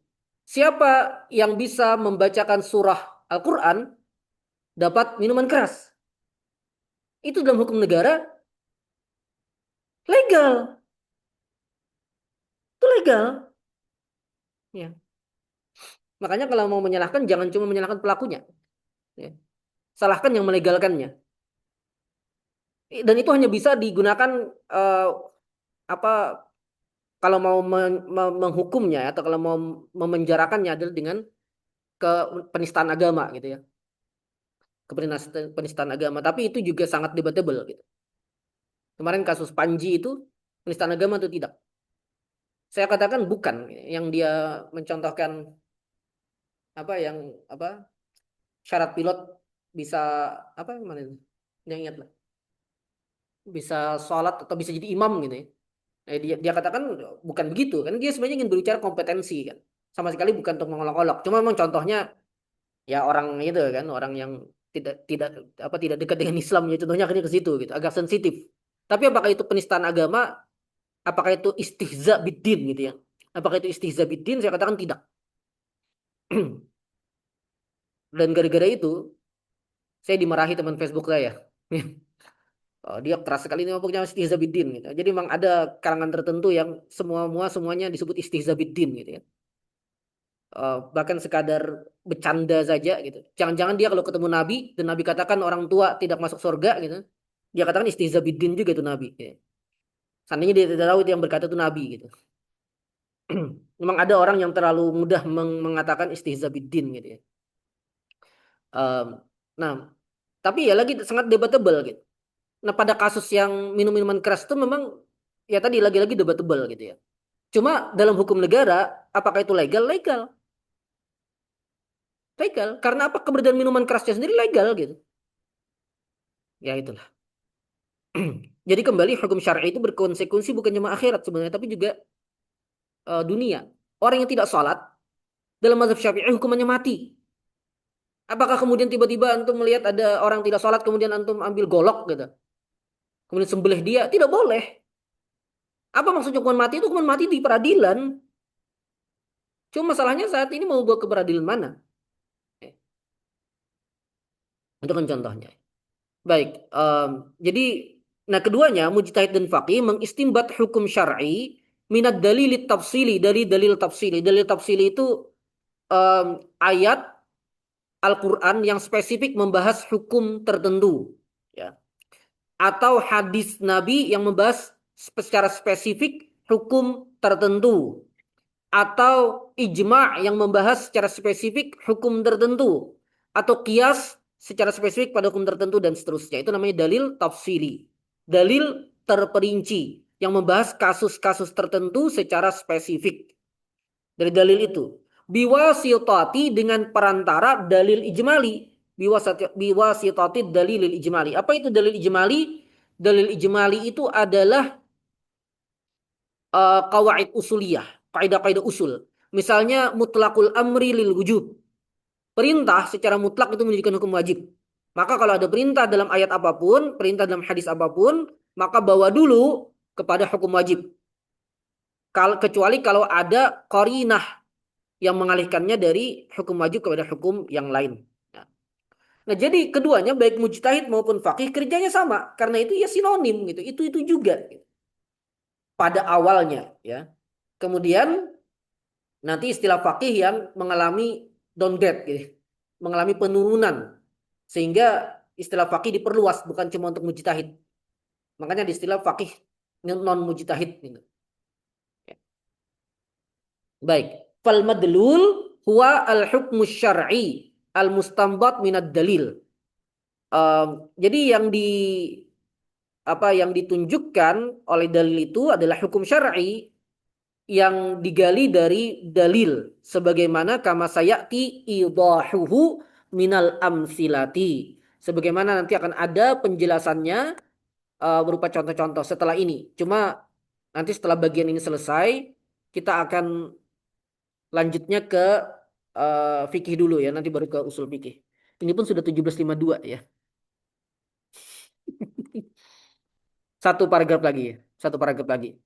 Siapa yang bisa membacakan surah Al-Quran dapat minuman keras. Itu dalam hukum negara legal. Itu legal. Ya. Makanya kalau mau menyalahkan jangan cuma menyalahkan pelakunya. Ya. Salahkan yang melegalkannya. Dan itu hanya bisa digunakan apa kalau mau menghukumnya atau kalau mau memenjarakannya adalah dengan ke penistaan agama gitu ya. Ke penistaan agama. Tapi itu juga sangat debatable gitu. Kemarin kasus Panji itu penistaan agama atau tidak? Saya katakan bukan. Yang dia mencontohkan apa yang apa syarat pilot bisa apa mana itu? Yang ingat lah. Bisa sholat atau bisa jadi imam gitu ya. Dia katakan bukan begitu kan dia sebenarnya ingin berbicara kompetensi kan. Sama sekali bukan untuk mengolok-olok. Cuma memang contohnya ya orang itu kan orang yang tidak tidak dekat dengan Islam ya contohnya akhirnya ke situ gitu agak sensitif. Tapi apakah itu penistaan agama? Apakah itu istihza biddin gitu ya? Apakah itu istihza biddin? Saya katakan tidak. Dan gara-gara itu saya dimarahi teman Facebook saya. Oh, dia keras sekali ini pokoknya istihza biddin gitu. Jadi memang ada kalangan tertentu yang semuanya disebut istihza biddin gitu ya. Bahkan sekadar bercanda saja gitu. Jangan-jangan dia kalau ketemu Nabi dan Nabi katakan orang tua tidak masuk surga gitu. Dia katakan istihza biddin juga itu Nabi. Gitu. Seandainya dia tidak tahu itu yang berkata itu Nabi gitu. Memang ada orang yang terlalu mudah mengatakan istihza biddin gitu ya. Um, nah, tapi ya lagi sangat debatable gitu. Nah, pada kasus yang minum-minuman keras itu memang ya tadi lagi-lagi debatable gitu ya. Cuma dalam hukum negara, apakah itu legal? Legal. Legal. Karena apa? Keberadaan minuman kerasnya sendiri legal gitu. Ya itulah. Jadi kembali hukum syar'i itu berkonsekuensi bukan cuma akhirat sebenarnya, tapi juga dunia. Orang yang tidak sholat, dalam mazhab syafi'i hukumannya mati. Apakah kemudian tiba-tiba antum melihat ada orang tidak sholat, kemudian antum ambil golok gitu. Kemudian sembelih dia? Tidak boleh. Apa maksudnya hukuman mati? Itu hukuman mati di peradilan. Cuma masalahnya saat ini mau bawa ke peradilan mana? Eh, Itu kan contohnya. Baik, jadi nah keduanya mujtahid dan faqih mengistimbat hukum syar'i minat dalil tafsili dari dalil tafsili. Dalil tafsili itu ayat Al-Qur'an yang spesifik membahas hukum tertentu, ya. Atau hadis Nabi yang membahas secara spesifik hukum tertentu. Atau ijma' yang membahas secara spesifik hukum tertentu, atau qiyas secara spesifik pada hukum tertentu dan seterusnya. Itu namanya dalil tafsili. Dalil terperinci yang membahas kasus-kasus tertentu secara spesifik. Dari dalil itu. Biwasitati dengan perantara dalil ijmali. Biwasitati dalil ijmali. Apa itu dalil ijmali? Dalil ijmali itu adalah kawaid usuliyah, kaidah-kaidah usul. Misalnya mutlakul amri lil wujub. Perintah secara mutlak itu menjadikan hukum wajib. Maka kalau ada perintah dalam ayat apapun, perintah dalam hadis apapun, maka bawa dulu kepada hukum wajib. Kecuali kalau ada qarinah yang mengalihkannya dari hukum wajib kepada hukum yang lain. Nah, nah, jadi keduanya baik mujtahid maupun faqih kerjanya sama karena itu ya sinonim gitu. Itu juga gitu. Pada awalnya ya. Kemudian nanti istilah fakih yang mengalami downgrade, gitu. Mengalami penurunan. Sehingga istilah fakih diperluas, bukan cuma untuk mujtahid. Makanya di istilah fakih non mujtahid. Gitu. Baik. Fal madlul huwa al hukmu syar'i al mustambat minad dalil. Jadi yang ditunjukkan oleh dalil itu adalah hukum syar'i yang digali dari dalil sebagaimana kama sayati idahuhu minal amsilati sebagaimana nanti akan ada penjelasannya berupa contoh-contoh setelah ini. Cuma nanti setelah bagian ini selesai kita akan lanjutnya ke fikih dulu ya, nanti baru ke usul fikih. Ini pun sudah 17.52 ya. Satu paragraf lagi ya. Satu paragraf lagi.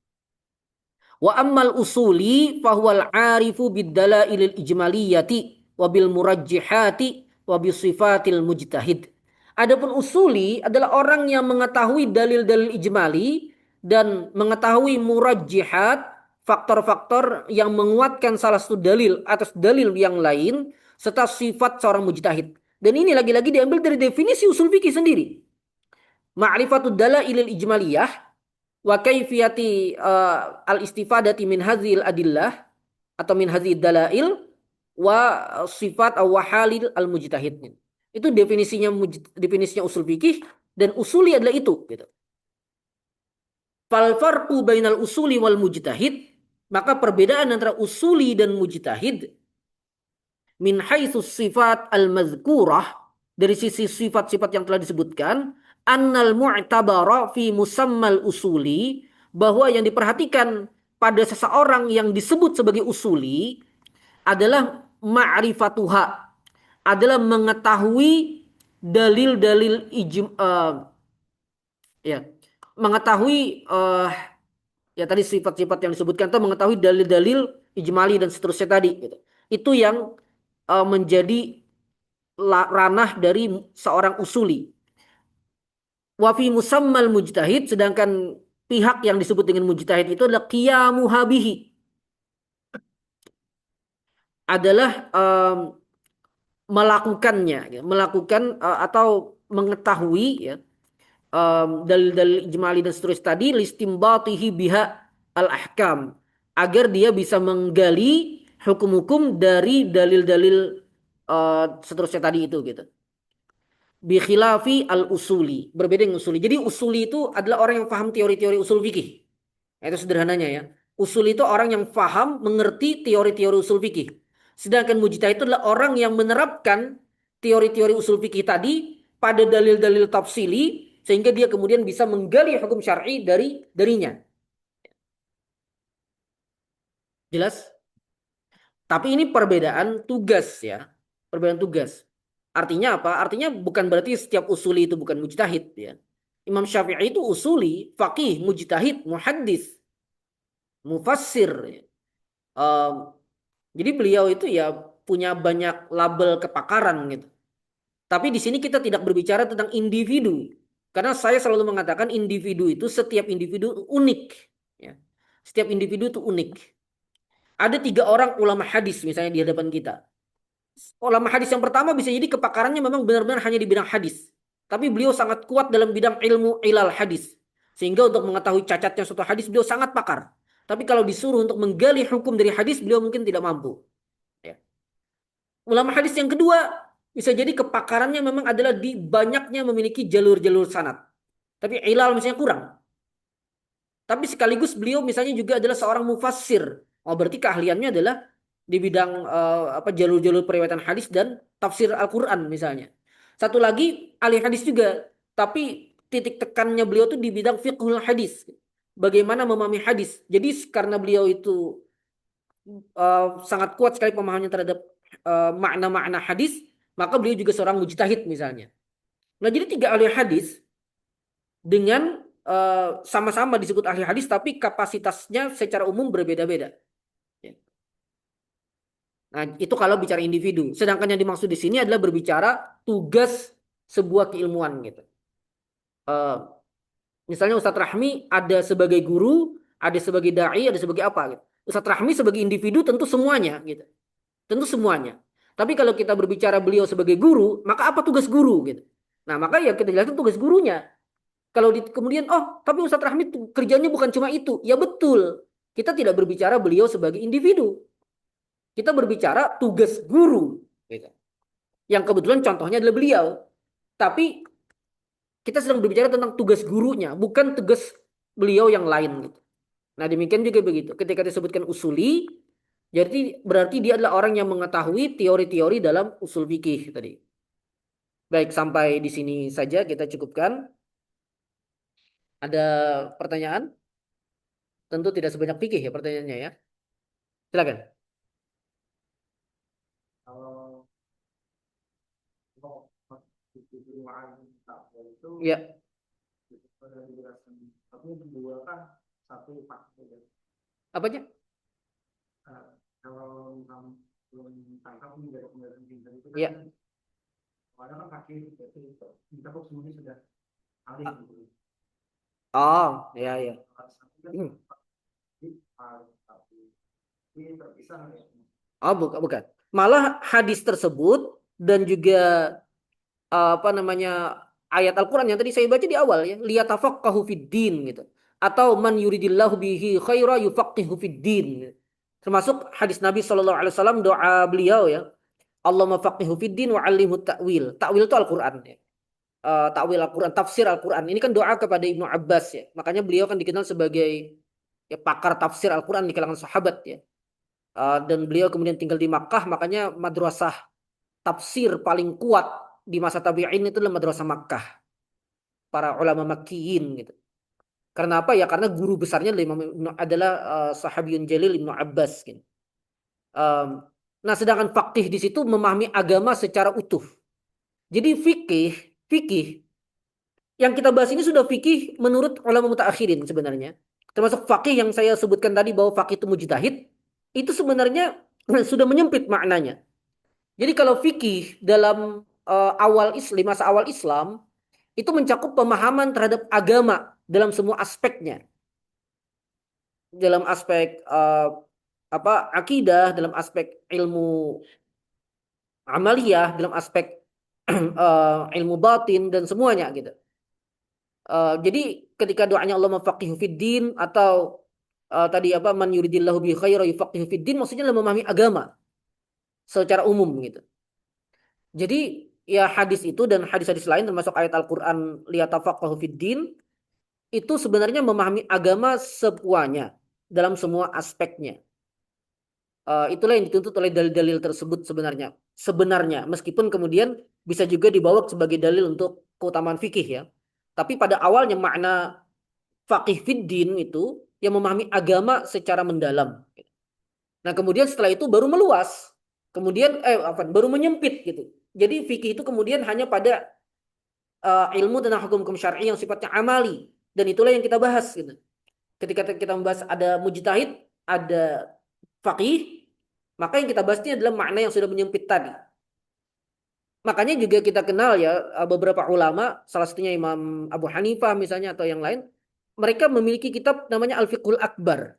Wa ammal usuli fahuwal arifu biddalailil ijmaliyati wa bil murajjihati wa bisifatil mujtahid. Adapun usuli adalah orang yang mengetahui dalil-dalil ijmali dan mengetahui murajjihat, faktor-faktor yang menguatkan salah satu dalil atas dalil yang lain serta sifat seorang mujtahid. Dan ini lagi-lagi diambil dari definisi usul fikih sendiri. Ma'rifatud dalailil ijmaliyah wa kaifiyati al-istifadati min hadhil adillah atau min hadhil dalail wa sifat wa halil al-mujtahid. Itu definisinya usul fikih dan usuli adalah itu gitu. Fal farqu bainal usuli wal mujtahid, maka perbedaan antara usuli dan mujtahid min haitsus sifat al-mazkurah, dari sisi sifat-sifat yang telah disebutkan, annal mu'tabara fi musammal usuli, bahwa yang diperhatikan pada seseorang yang disebut sebagai usuli adalah ma'rifatuha, adalah mengetahui dalil-dalil ya mengetahui ya tadi sifat-sifat yang disebutkan itu mengetahui dalil-dalil ijmali dan seterusnya tadi gitu. Itu yang menjadi ranah dari seorang usuli. Wa fi musammal mujtahid, sedangkan pihak yang disebut dengan mujtahid itu adalah qiyamu habihi, adalah melakukannya ya, melakukan atau mengetahui ya dalil-dalil ijmali dan seterusnya tadi listimbatihi biha al ahkam, agar dia bisa menggali hukum-hukum dari dalil-dalil seterusnya tadi itu gitu. Bi khilafi al usuli, berbeda dengan usuli. Jadi usuli itu adalah orang yang paham teori-teori usul fikih. Itu sederhananya ya. Usul itu orang yang paham, mengerti teori-teori usul fikih. Sedangkan mujtahid itu adalah orang yang menerapkan teori-teori usul fikih tadi pada dalil-dalil tafsili sehingga dia kemudian bisa menggali hukum syar'i darinya. Jelas? Tapi ini perbedaan tugas ya. Perbedaan tugas. Artinya apa? Artinya bukan berarti setiap usuli itu bukan mujtahid ya. Imam Syafi'i itu usuli, faqih, mujtahid, muhaddis, mufassir. Um, Jadi beliau itu ya punya banyak label kepakaran gitu. Tapi di sini kita tidak berbicara tentang individu. Karena saya selalu mengatakan individu itu setiap individu unik. Ya. Setiap individu itu unik. Ada 3 orang ulama hadis misalnya di hadapan kita. Ulama hadis yang pertama bisa jadi kepakarannya memang benar-benar hanya di bidang hadis. Tapi beliau sangat kuat dalam bidang ilmu ilal hadis. Sehingga untuk mengetahui cacatnya suatu hadis beliau sangat pakar. Tapi kalau disuruh untuk menggali hukum dari hadis beliau mungkin tidak mampu. Ya. Ulama hadis yang kedua bisa jadi kepakarannya memang adalah di banyaknya memiliki jalur-jalur sanad. Tapi ilal misalnya kurang. Tapi sekaligus beliau misalnya juga adalah seorang mufassir. Oh berarti keahliannya adalah di bidang apa jalur-jalur periwayatan hadis dan tafsir Al-Qur'an misalnya. Satu lagi ahli hadis juga, tapi titik tekannya beliau tuh di bidang fiqhul hadis. Bagaimana memahami hadis. Jadi karena beliau itu sangat kuat sekali pemahamannya terhadap makna-makna hadis, maka beliau juga seorang mujtahid misalnya. Nah, jadi 3 ahli hadis dengan sama-sama disebut ahli hadis, tapi kapasitasnya secara umum berbeda-beda. Ya. Nah, itu kalau bicara individu. Sedangkan yang dimaksud di sini adalah berbicara tugas sebuah keilmuan gitu. Eh, Misalnya Ustadz Rahmi ada sebagai guru, ada sebagai dai, ada sebagai apa gitu. Ustadz Rahmi sebagai individu tentu semuanya gitu. Tentu semuanya. Tapi kalau kita berbicara beliau sebagai guru, maka apa tugas guru gitu. Nah, maka ya kita jelaskan tugas gurunya. Kalau kemudian, oh, tapi Ustadz Rahmi kerjanya bukan cuma itu. Ya betul. Kita tidak berbicara beliau sebagai individu. Kita berbicara tugas guru. Gitu. Yang kebetulan contohnya adalah beliau. Tapi kita sedang berbicara tentang tugas gurunya, bukan tugas beliau yang lain. Gitu. Nah, demikian juga begitu. Ketika disebutkan usuli, jadi berarti dia adalah orang yang mengetahui teori-teori dalam usul fikih tadi. Baik, sampai di sini saja kita cukupkan. Ada pertanyaan? Tentu tidak sebanyak fikih ya pertanyaannya ya. Silakan. Kalau kejiwaan itu Ya, sudah dijelaskan, tapi dua kan satu pakai. apanya? Kalau belum tangkap dari penjelasan pintar itu Ya. kan ada kan kaki itu kita kok semuanya sudah alih gitu. Oh, ya ya. Hmm. Ini terpisah ya. Oh, bukan, bukan. Malah hadis tersebut dan juga apa namanya ayat Al-Qur'an yang tadi saya baca di awal ya, liyatafaqahu fid din gitu. Atau man yuridillahu bihi khaira yufaqihu fid din. Gitu. Termasuk hadis Nabi SAW, doa beliau ya. Allahumma faqihu fid din wa 'allimhu ta'wil. Ta'wil itu Al-Qur'an ya. Ta'wil Al-Qur'an, tafsir Al-Qur'an. Ini kan doa kepada Ibnu Abbas ya. Makanya beliau kan dikenal sebagai ya pakar tafsir Al-Qur'an di kalangan sahabat ya. Dan beliau kemudian tinggal di Makkah, makanya madrasah tafsir paling kuat di masa tabi'in itu adalah madrasah Makkah, para ulama Makkiyin gitu. Karena apa ya? Karena guru besarnya adalah sahabiyun jalil Ibnu Abbas gitu. Um, nah, sedangkan faqih di situ memahami agama secara utuh. Jadi fikih, fikih Yang kita bahas ini sudah fikih menurut ulama mutaakhirin sebenarnya. Termasuk fakih yang saya sebutkan tadi bahwa fakih itu mujtahid, itu sebenarnya sudah menyempit maknanya. Jadi kalau fikih dalam awal Islam, masa awal Islam, itu mencakup pemahaman terhadap agama dalam semua aspeknya. Dalam aspek akidah, dalam aspek ilmu amaliyah, dalam aspek ilmu batin dan semuanya gitu. Jadi ketika doanya Allah mafaqihu fid din atau tadi apa man yuridillahu bi khaira yufaqihu fid din maksudnya adalah memahami agama secara umum gitu. Jadi ya hadis itu dan hadis-hadis lain termasuk ayat Al-Qur'an liyatafaqahu fid din itu sebenarnya memahami agama semuanya dalam semua aspeknya. Itulah yang dituntut oleh dalil-dalil tersebut sebenarnya. Sebenarnya meskipun kemudian bisa juga dibawa sebagai dalil untuk keutamaan fikih ya. Tapi pada awalnya makna faqih fid din itu yang memahami agama secara mendalam. Nah, kemudian setelah itu baru meluas. Kemudian baru menyempit gitu. Jadi fikih itu kemudian hanya pada ilmu tentang hukum-hukum syar'i yang sifatnya amali dan itulah yang kita bahas gitu. Ketika kita membahas ada mujtahid, ada faqih, maka yang kita bahas ini adalah makna yang sudah menyempit tadi. Makanya juga kita kenal ya beberapa ulama, salah satunya Imam Abu Hanifah misalnya atau yang lain, mereka memiliki kitab namanya Al-Fiqhul Akbar,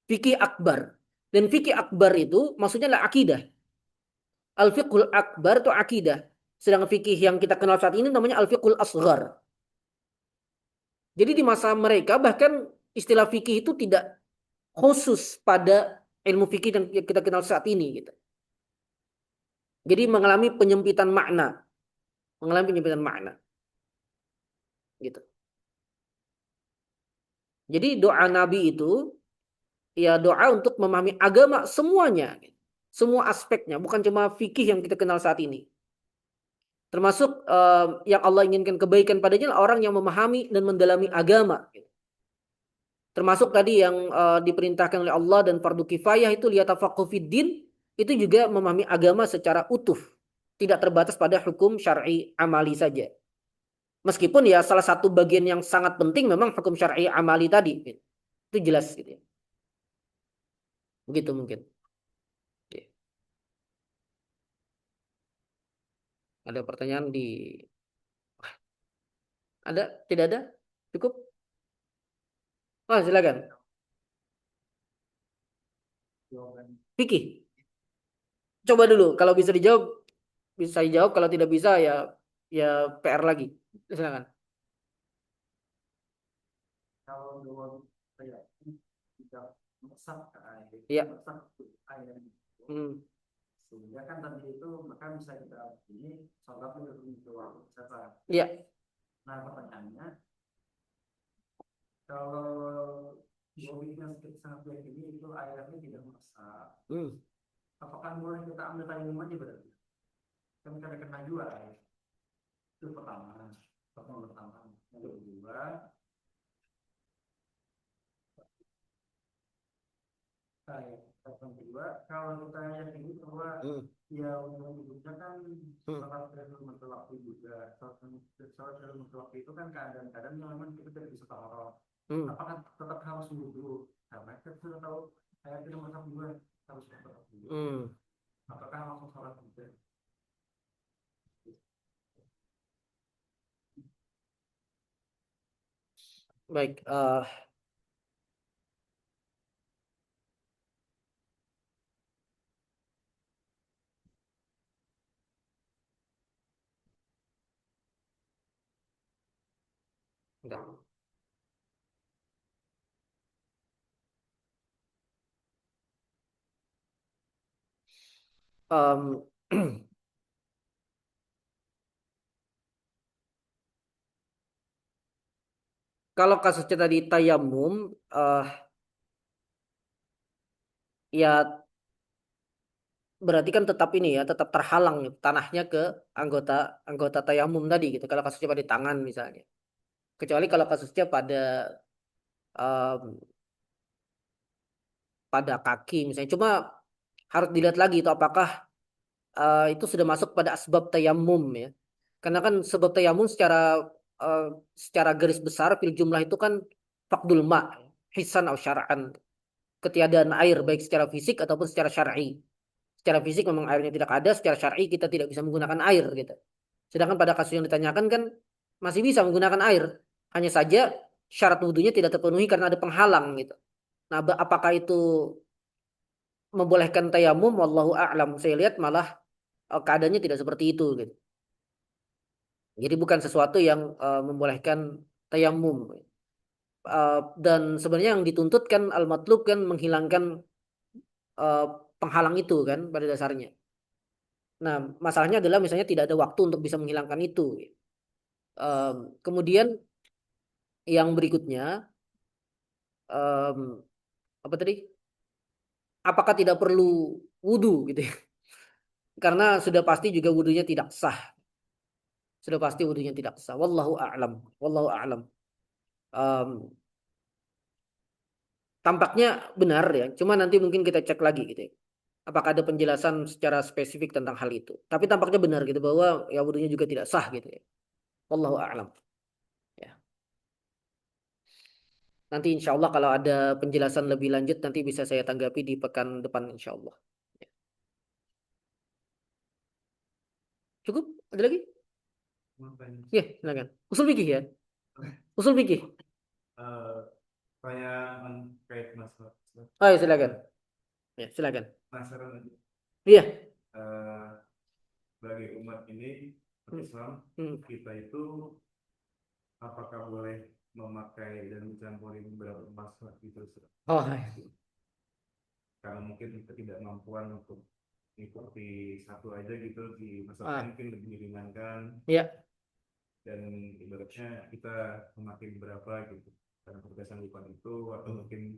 fikih akbar. Dan fikih akbar itu maksudnya adalah akidah. Al-Fiqhul Akbar itu akidah. Sedangkan fikih yang kita kenal saat ini namanya Al-Fiqhul Asghar. Jadi di masa mereka bahkan istilah fikih itu tidak khusus pada ilmu fikih yang kita kenal saat ini gitu. Jadi mengalami penyempitan makna, mengalami penyempitan makna gitu. Jadi doa Nabi itu ya doa untuk memahami agama semuanya, semua aspeknya, bukan cuma fikih yang kita kenal saat ini. Termasuk yang Allah inginkan kebaikan padanya adalah orang yang memahami dan mendalami agama. Termasuk tadi yang diperintahkan oleh Allah dan fardu kifayah itu liyatafaqahu fid din, itu juga memahami agama secara utuh, tidak terbatas pada hukum syar'i amali saja. Meskipun ya salah satu bagian yang sangat penting memang hukum syar'i amali tadi. Itu jelas gitu ya. Begitu mungkin. Oke. Ada pertanyaan di ada? Tidak ada? Cukup? Oh, silakan. jawaban Fikih. Coba dulu kalau bisa dijawab bisa dijawab, kalau tidak bisa ya ya PR lagi. Silakan. kalau dua kayak tidak meresap ke air, Iya. meresap ke air itu. Hmm. Sehingga kan tadi itu maka bisa kita ini sholat itu waktu siapa. Iya. Nah pertanyaannya kalau bobotnya sangat banyak ini itu airnya tidak meresap, Hmm. apakah boleh kita ambil tayamum aja berarti? Kan kita kena juga air. Itu pertama. Yang kedua, yang kedua, kalau kita yang ini bahwa Hmm. ya hidupnya kan Hmm. salah satu waktu juga, salah satu waktu itu kan keadaan-keadaan yang memang kita tidak bisa tahu. Hmm. Apakah tetap harus wudhu? Karena kita sudah tahu saya tidak masak dua harus tetap wudhu. Hmm. Apakah langsung sholat juga? Baik. Enggak. Em, kalau kasusnya tadi tayamum, ya berarti kan tetap ini ya, tetap terhalang ya, tanahnya ke anggota anggota tayamum tadi gitu. Kalau kasusnya pada tangan misalnya. Kecuali kalau kasusnya em, pada kaki misalnya. Cuma harus dilihat lagi itu apakah itu sudah masuk pada asbab tayamum ya. Karena kan sebab tayamum secara eh, secara garis besar fil jumlah itu kan faqdul ma, hisan atau syara'an, ketiadaan air baik secara fisik ataupun secara syar'i. Secara fisik memang airnya tidak ada, secara syar'i kita tidak bisa menggunakan air gitu. Sedangkan pada kasus yang ditanyakan kan masih bisa menggunakan air. Hanya saja syarat wudhunya tidak terpenuhi karena ada penghalang gitu. Nah, apakah itu membolehkan tayamum? Wallahu a'lam. Saya lihat malah keadaannya tidak seperti itu gitu. Jadi bukan sesuatu yang membolehkan tayamum. Dan sebenarnya yang dituntut kan al-matlub kan menghilangkan eh, penghalang itu kan pada dasarnya. Nah, masalahnya adalah misalnya tidak ada waktu untuk bisa menghilangkan itu. Kemudian yang berikutnya, em, apa tadi? Apakah tidak perlu wudhu gitu ya? Karena sudah pasti juga wudhunya tidak sah. Sudah pasti wudhunya tidak sah. Wallahu a'lam. Wallahu a'lam. Em, Tampaknya benar ya. Cuma nanti mungkin kita cek lagi gitu ya. Apakah ada penjelasan secara spesifik tentang hal itu? Tapi tampaknya benar gitu bahwa ya wudhunya juga tidak sah gitu ya. Wallahu a'lam. Ya. Nanti insya Allah kalau ada penjelasan lebih lanjut nanti bisa saya tanggapi di pekan depan insya Allah. Ya. Cukup? Ada lagi? Ya, silakan. Usul fikih ya. Usul fikih. Saya terkait masalah Oh ya silakan. Ya, silakan. penasaran aja. Iya. Eh, Sebagai umat ini Hmm. Islam, Hmm. kita itu apakah boleh memakai dan mencampuri beberapa masalah gitu, Ustaz? Oh, hai. Karena mungkin kita tidak mampuan untuk mengikuti satu aja gitu di masalah Ah, mungkin lebih diringankan, ya, dan ibaratnya kita memakai beberapa gitu karena kebiasaan lipat itu, atau mungkin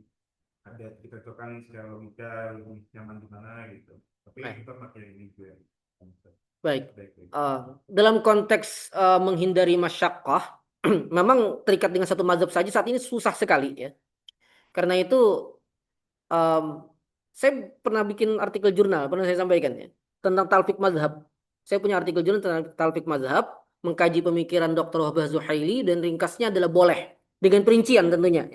ada kita cocokkan secara logika lebih nyaman di mana gitu, tapi baik. kita pakai ini juga. Baik. Baik, baik. Dalam konteks menghindari masyakkah, memang terikat dengan satu mazhab saja saat ini susah sekali ya. Karena itu em, saya pernah bikin artikel jurnal, pernah saya sampaikan ya, tentang talfik mazhab. Saya punya artikel jurnal tentang talfik mazhab, mengkaji pemikiran Dr. Wahbah Zuhaili dan ringkasnya adalah boleh dengan perincian tentunya.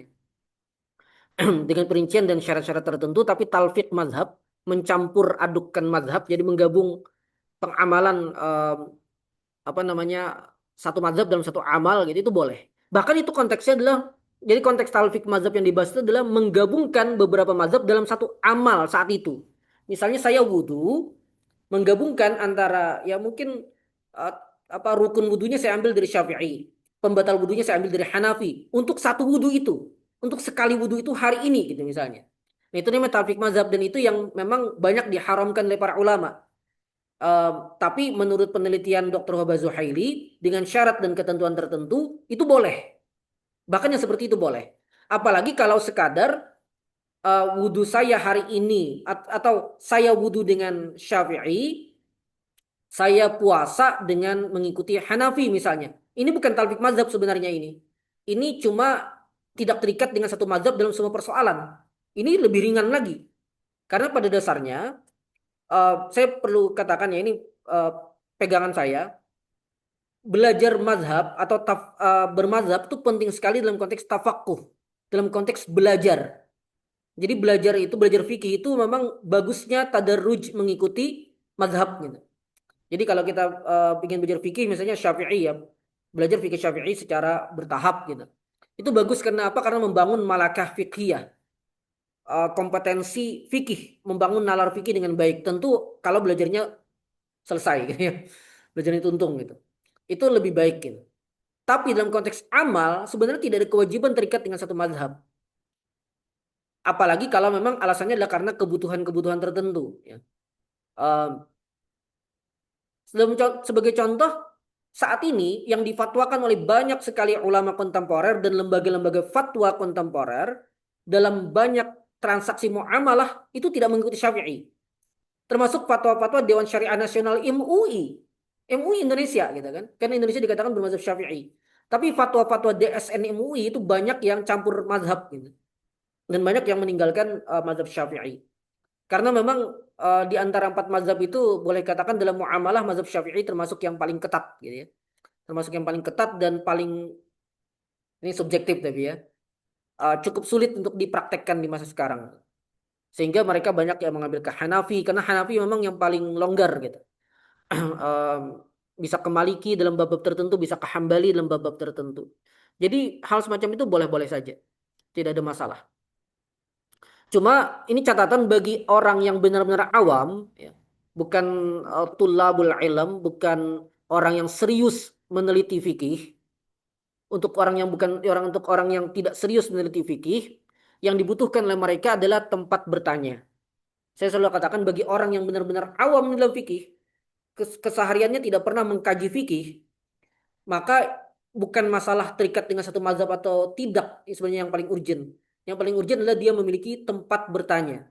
Dengan perincian dan syarat-syarat tertentu, tapi talfik mazhab mencampur adukkan mazhab, jadi menggabung pengamalan apa namanya satu mazhab dalam satu amal gitu itu boleh. Bahkan itu konteksnya adalah jadi konteks talfik mazhab yang dibahas itu adalah menggabungkan beberapa mazhab dalam satu amal saat itu. Misalnya saya wudhu, menggabungkan antara ya mungkin eh, apa rukun wudhunya saya ambil dari Syafi'i, pembatal wudhunya saya ambil dari Hanafi untuk satu wudhu itu, untuk sekali wudhu itu hari ini gitu misalnya. Nah, itu namanya talfik mazhab dan itu yang memang banyak diharamkan oleh para ulama. Tapi menurut penelitian Dr. Wahbah Zuhaili dengan syarat dan ketentuan tertentu itu boleh. Bahkan yang seperti itu boleh. Apalagi kalau sekadar wudhu saya hari ini atau saya wudhu dengan Syafi'i, saya puasa dengan mengikuti Hanafi misalnya. Ini bukan talfik mazhab sebenarnya ini. Ini cuma tidak terikat dengan satu mazhab dalam semua persoalan. Ini lebih ringan lagi. Karena pada dasarnya saya perlu katakan ya ini eh, pegangan saya. Belajar mazhab atau bermazhab itu penting sekali dalam konteks tafakuh, dalam konteks belajar. Jadi belajar itu belajar fikih itu memang bagusnya tadarruj mengikuti mazhab gitu. Jadi kalau kita ingin belajar fikih misalnya Syafi'i ya, belajar fikih Syafi'i secara bertahap gitu. Itu bagus karena apa? Karena membangun malakah fikih, kompetensi fikih, membangun nalar fikih dengan baik. Tentu kalau belajarnya selesai gitu ya. Belajarnya tuntung gitu. Itu lebih baik gitu. Tapi dalam konteks amal sebenarnya tidak ada kewajiban terikat dengan satu mazhab. Apalagi kalau memang alasannya adalah karena kebutuhan-kebutuhan tertentu. Ya. Um, Sebagai contoh, saat ini yang difatwakan oleh banyak sekali ulama kontemporer dan lembaga-lembaga fatwa kontemporer dalam banyak transaksi muamalah itu tidak mengikuti Syafi'i. Termasuk fatwa-fatwa Dewan Syariah Nasional MUI. MUI Indonesia gitu kan. Karena Indonesia dikatakan bermazhab Syafi'i. Tapi fatwa-fatwa DSN MUI itu banyak yang campur mazhab gitu. Dan banyak yang meninggalkan mazhab Syafi'i. Karena memang di antara empat mazhab itu boleh katakan dalam muamalah mazhab Syafi'i termasuk yang paling ketat gitu ya. termasuk yang paling ketat dan paling, ini subjektif tapi ya, cukup sulit untuk dipraktekkan di masa sekarang. Sehingga mereka banyak yang mengambil ke Hanafi karena Hanafi memang yang paling longgar gitu. Em, Bisa ke Maliki dalam bab-bab tertentu, bisa ke Hambali dalam bab-bab tertentu. Jadi hal semacam itu boleh-boleh saja, tidak ada masalah. Cuma ini catatan bagi orang yang benar-benar awam, ya. Bukan tulabul ilm, bukan orang yang serius meneliti fikih. Untuk orang yang bukan orang untuk orang yang tidak serius meneliti fikih, yang dibutuhkan oleh mereka adalah tempat bertanya. Saya selalu katakan bagi orang yang benar-benar awam dalam fikih, kesehariannya tidak pernah mengkaji fikih, maka bukan masalah terikat dengan satu mazhab atau tidak, sebenarnya yang paling urgent. Yang paling urgent adalah dia memiliki tempat bertanya.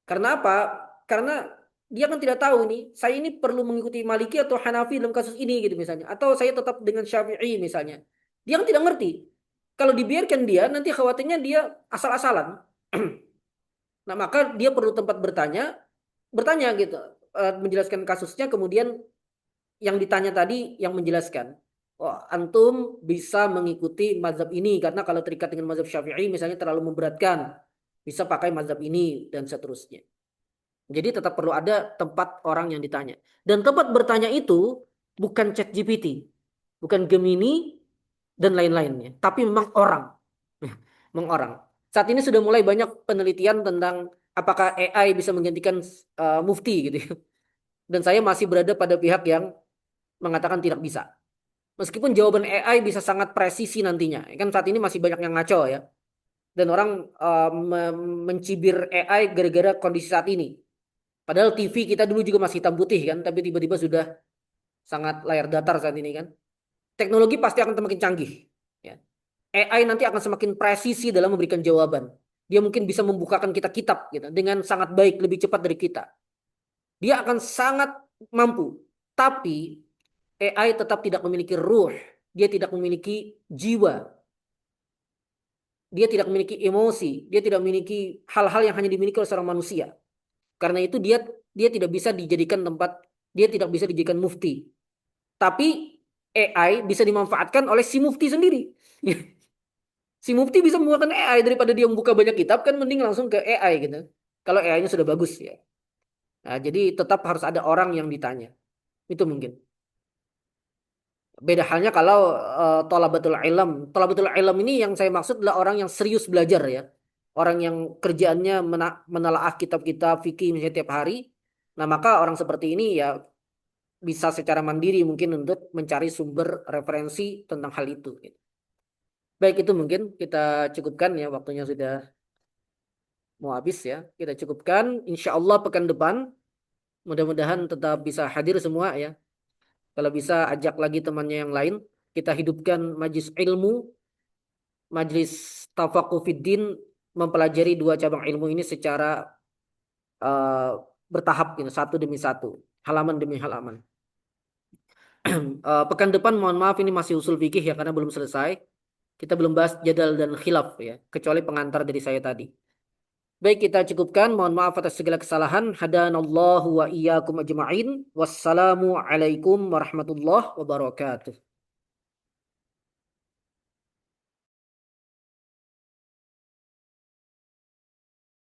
Karena apa? Karena dia kan tidak tahu nih, saya ini perlu mengikuti Maliki atau Hanafi dalam kasus ini gitu misalnya. Atau saya tetap dengan Syafi'i misalnya. Dia kan tidak ngerti. Kalau dibiarkan dia, nanti khawatirnya dia asal-asalan. Nah, maka dia perlu tempat bertanya, bertanya gitu. Menjelaskan kasusnya, kemudian yang ditanya tadi yang menjelaskan. Oh, antum bisa mengikuti mazhab ini karena kalau terikat dengan mazhab Syafi'i misalnya terlalu memberatkan, bisa pakai mazhab ini dan seterusnya. Jadi tetap perlu ada tempat orang yang ditanya. Dan tempat bertanya itu bukan ChatGPT, bukan Gemini dan lain-lainnya, tapi memang orang. Memang orang. Saat ini sudah mulai banyak penelitian tentang apakah AI bisa menggantikan mufti gitu ya. Dan saya masih berada pada pihak yang mengatakan tidak bisa. Meskipun jawaban AI bisa sangat presisi nantinya. Kan saat ini masih banyak yang ngaco ya. Dan orang mencibir AI gara-gara kondisi saat ini. Padahal TV kita dulu juga masih hitam putih kan, tapi tiba-tiba sudah sangat layar datar saat ini kan. Teknologi pasti akan semakin canggih. Ya. AI nanti akan semakin presisi dalam memberikan jawaban. Dia mungkin bisa membukakan kita kitab gitu, dengan sangat baik, lebih cepat dari kita. Dia akan sangat mampu. Tapi AI tetap tidak memiliki ruh. Dia tidak memiliki jiwa. Dia tidak memiliki emosi. Dia tidak memiliki hal-hal yang hanya dimiliki oleh seorang manusia. Karena itu dia tidak bisa dijadikan tempat, dia tidak bisa dijadikan mufti. Tapi AI bisa dimanfaatkan oleh si mufti sendiri. Si mufti bisa menggunakan AI daripada dia membuka banyak kitab kan mending langsung ke AI gitu. Kalau AI-nya sudah bagus ya. Nah, jadi tetap harus ada orang yang ditanya. Itu mungkin. Beda halnya kalau thalabatul ilm. Thalabatul ilm ini yang saya maksud adalah orang yang serius belajar ya. Orang yang kerjaannya menelaah kitab-kitab fikih misalnya tiap hari. Nah, maka orang seperti ini ya bisa secara mandiri mungkin untuk mencari sumber referensi tentang hal itu. Baik, itu mungkin kita cukupkan ya, waktunya sudah mau habis ya. Kita cukupkan. Insya Allah pekan depan mudah-mudahan tetap bisa hadir semua ya. Kalau bisa ajak lagi temannya yang lain. Kita hidupkan majlis ilmu, majlis tafaquh mempelajari dua cabang ilmu ini secara eh, bertahap gitu, satu demi satu, halaman demi halaman. Pekan depan mohon maaf ini masih usul fikih ya karena belum selesai. Kita belum bahas jadal dan khilaf ya, kecuali pengantar dari saya tadi. Baik, kita cukupkan. Mohon maaf atas segala kesalahan. Hadanallahu wa iyyakum ajma'in. Wassalamu alaikum warahmatullahi wabarakatuh.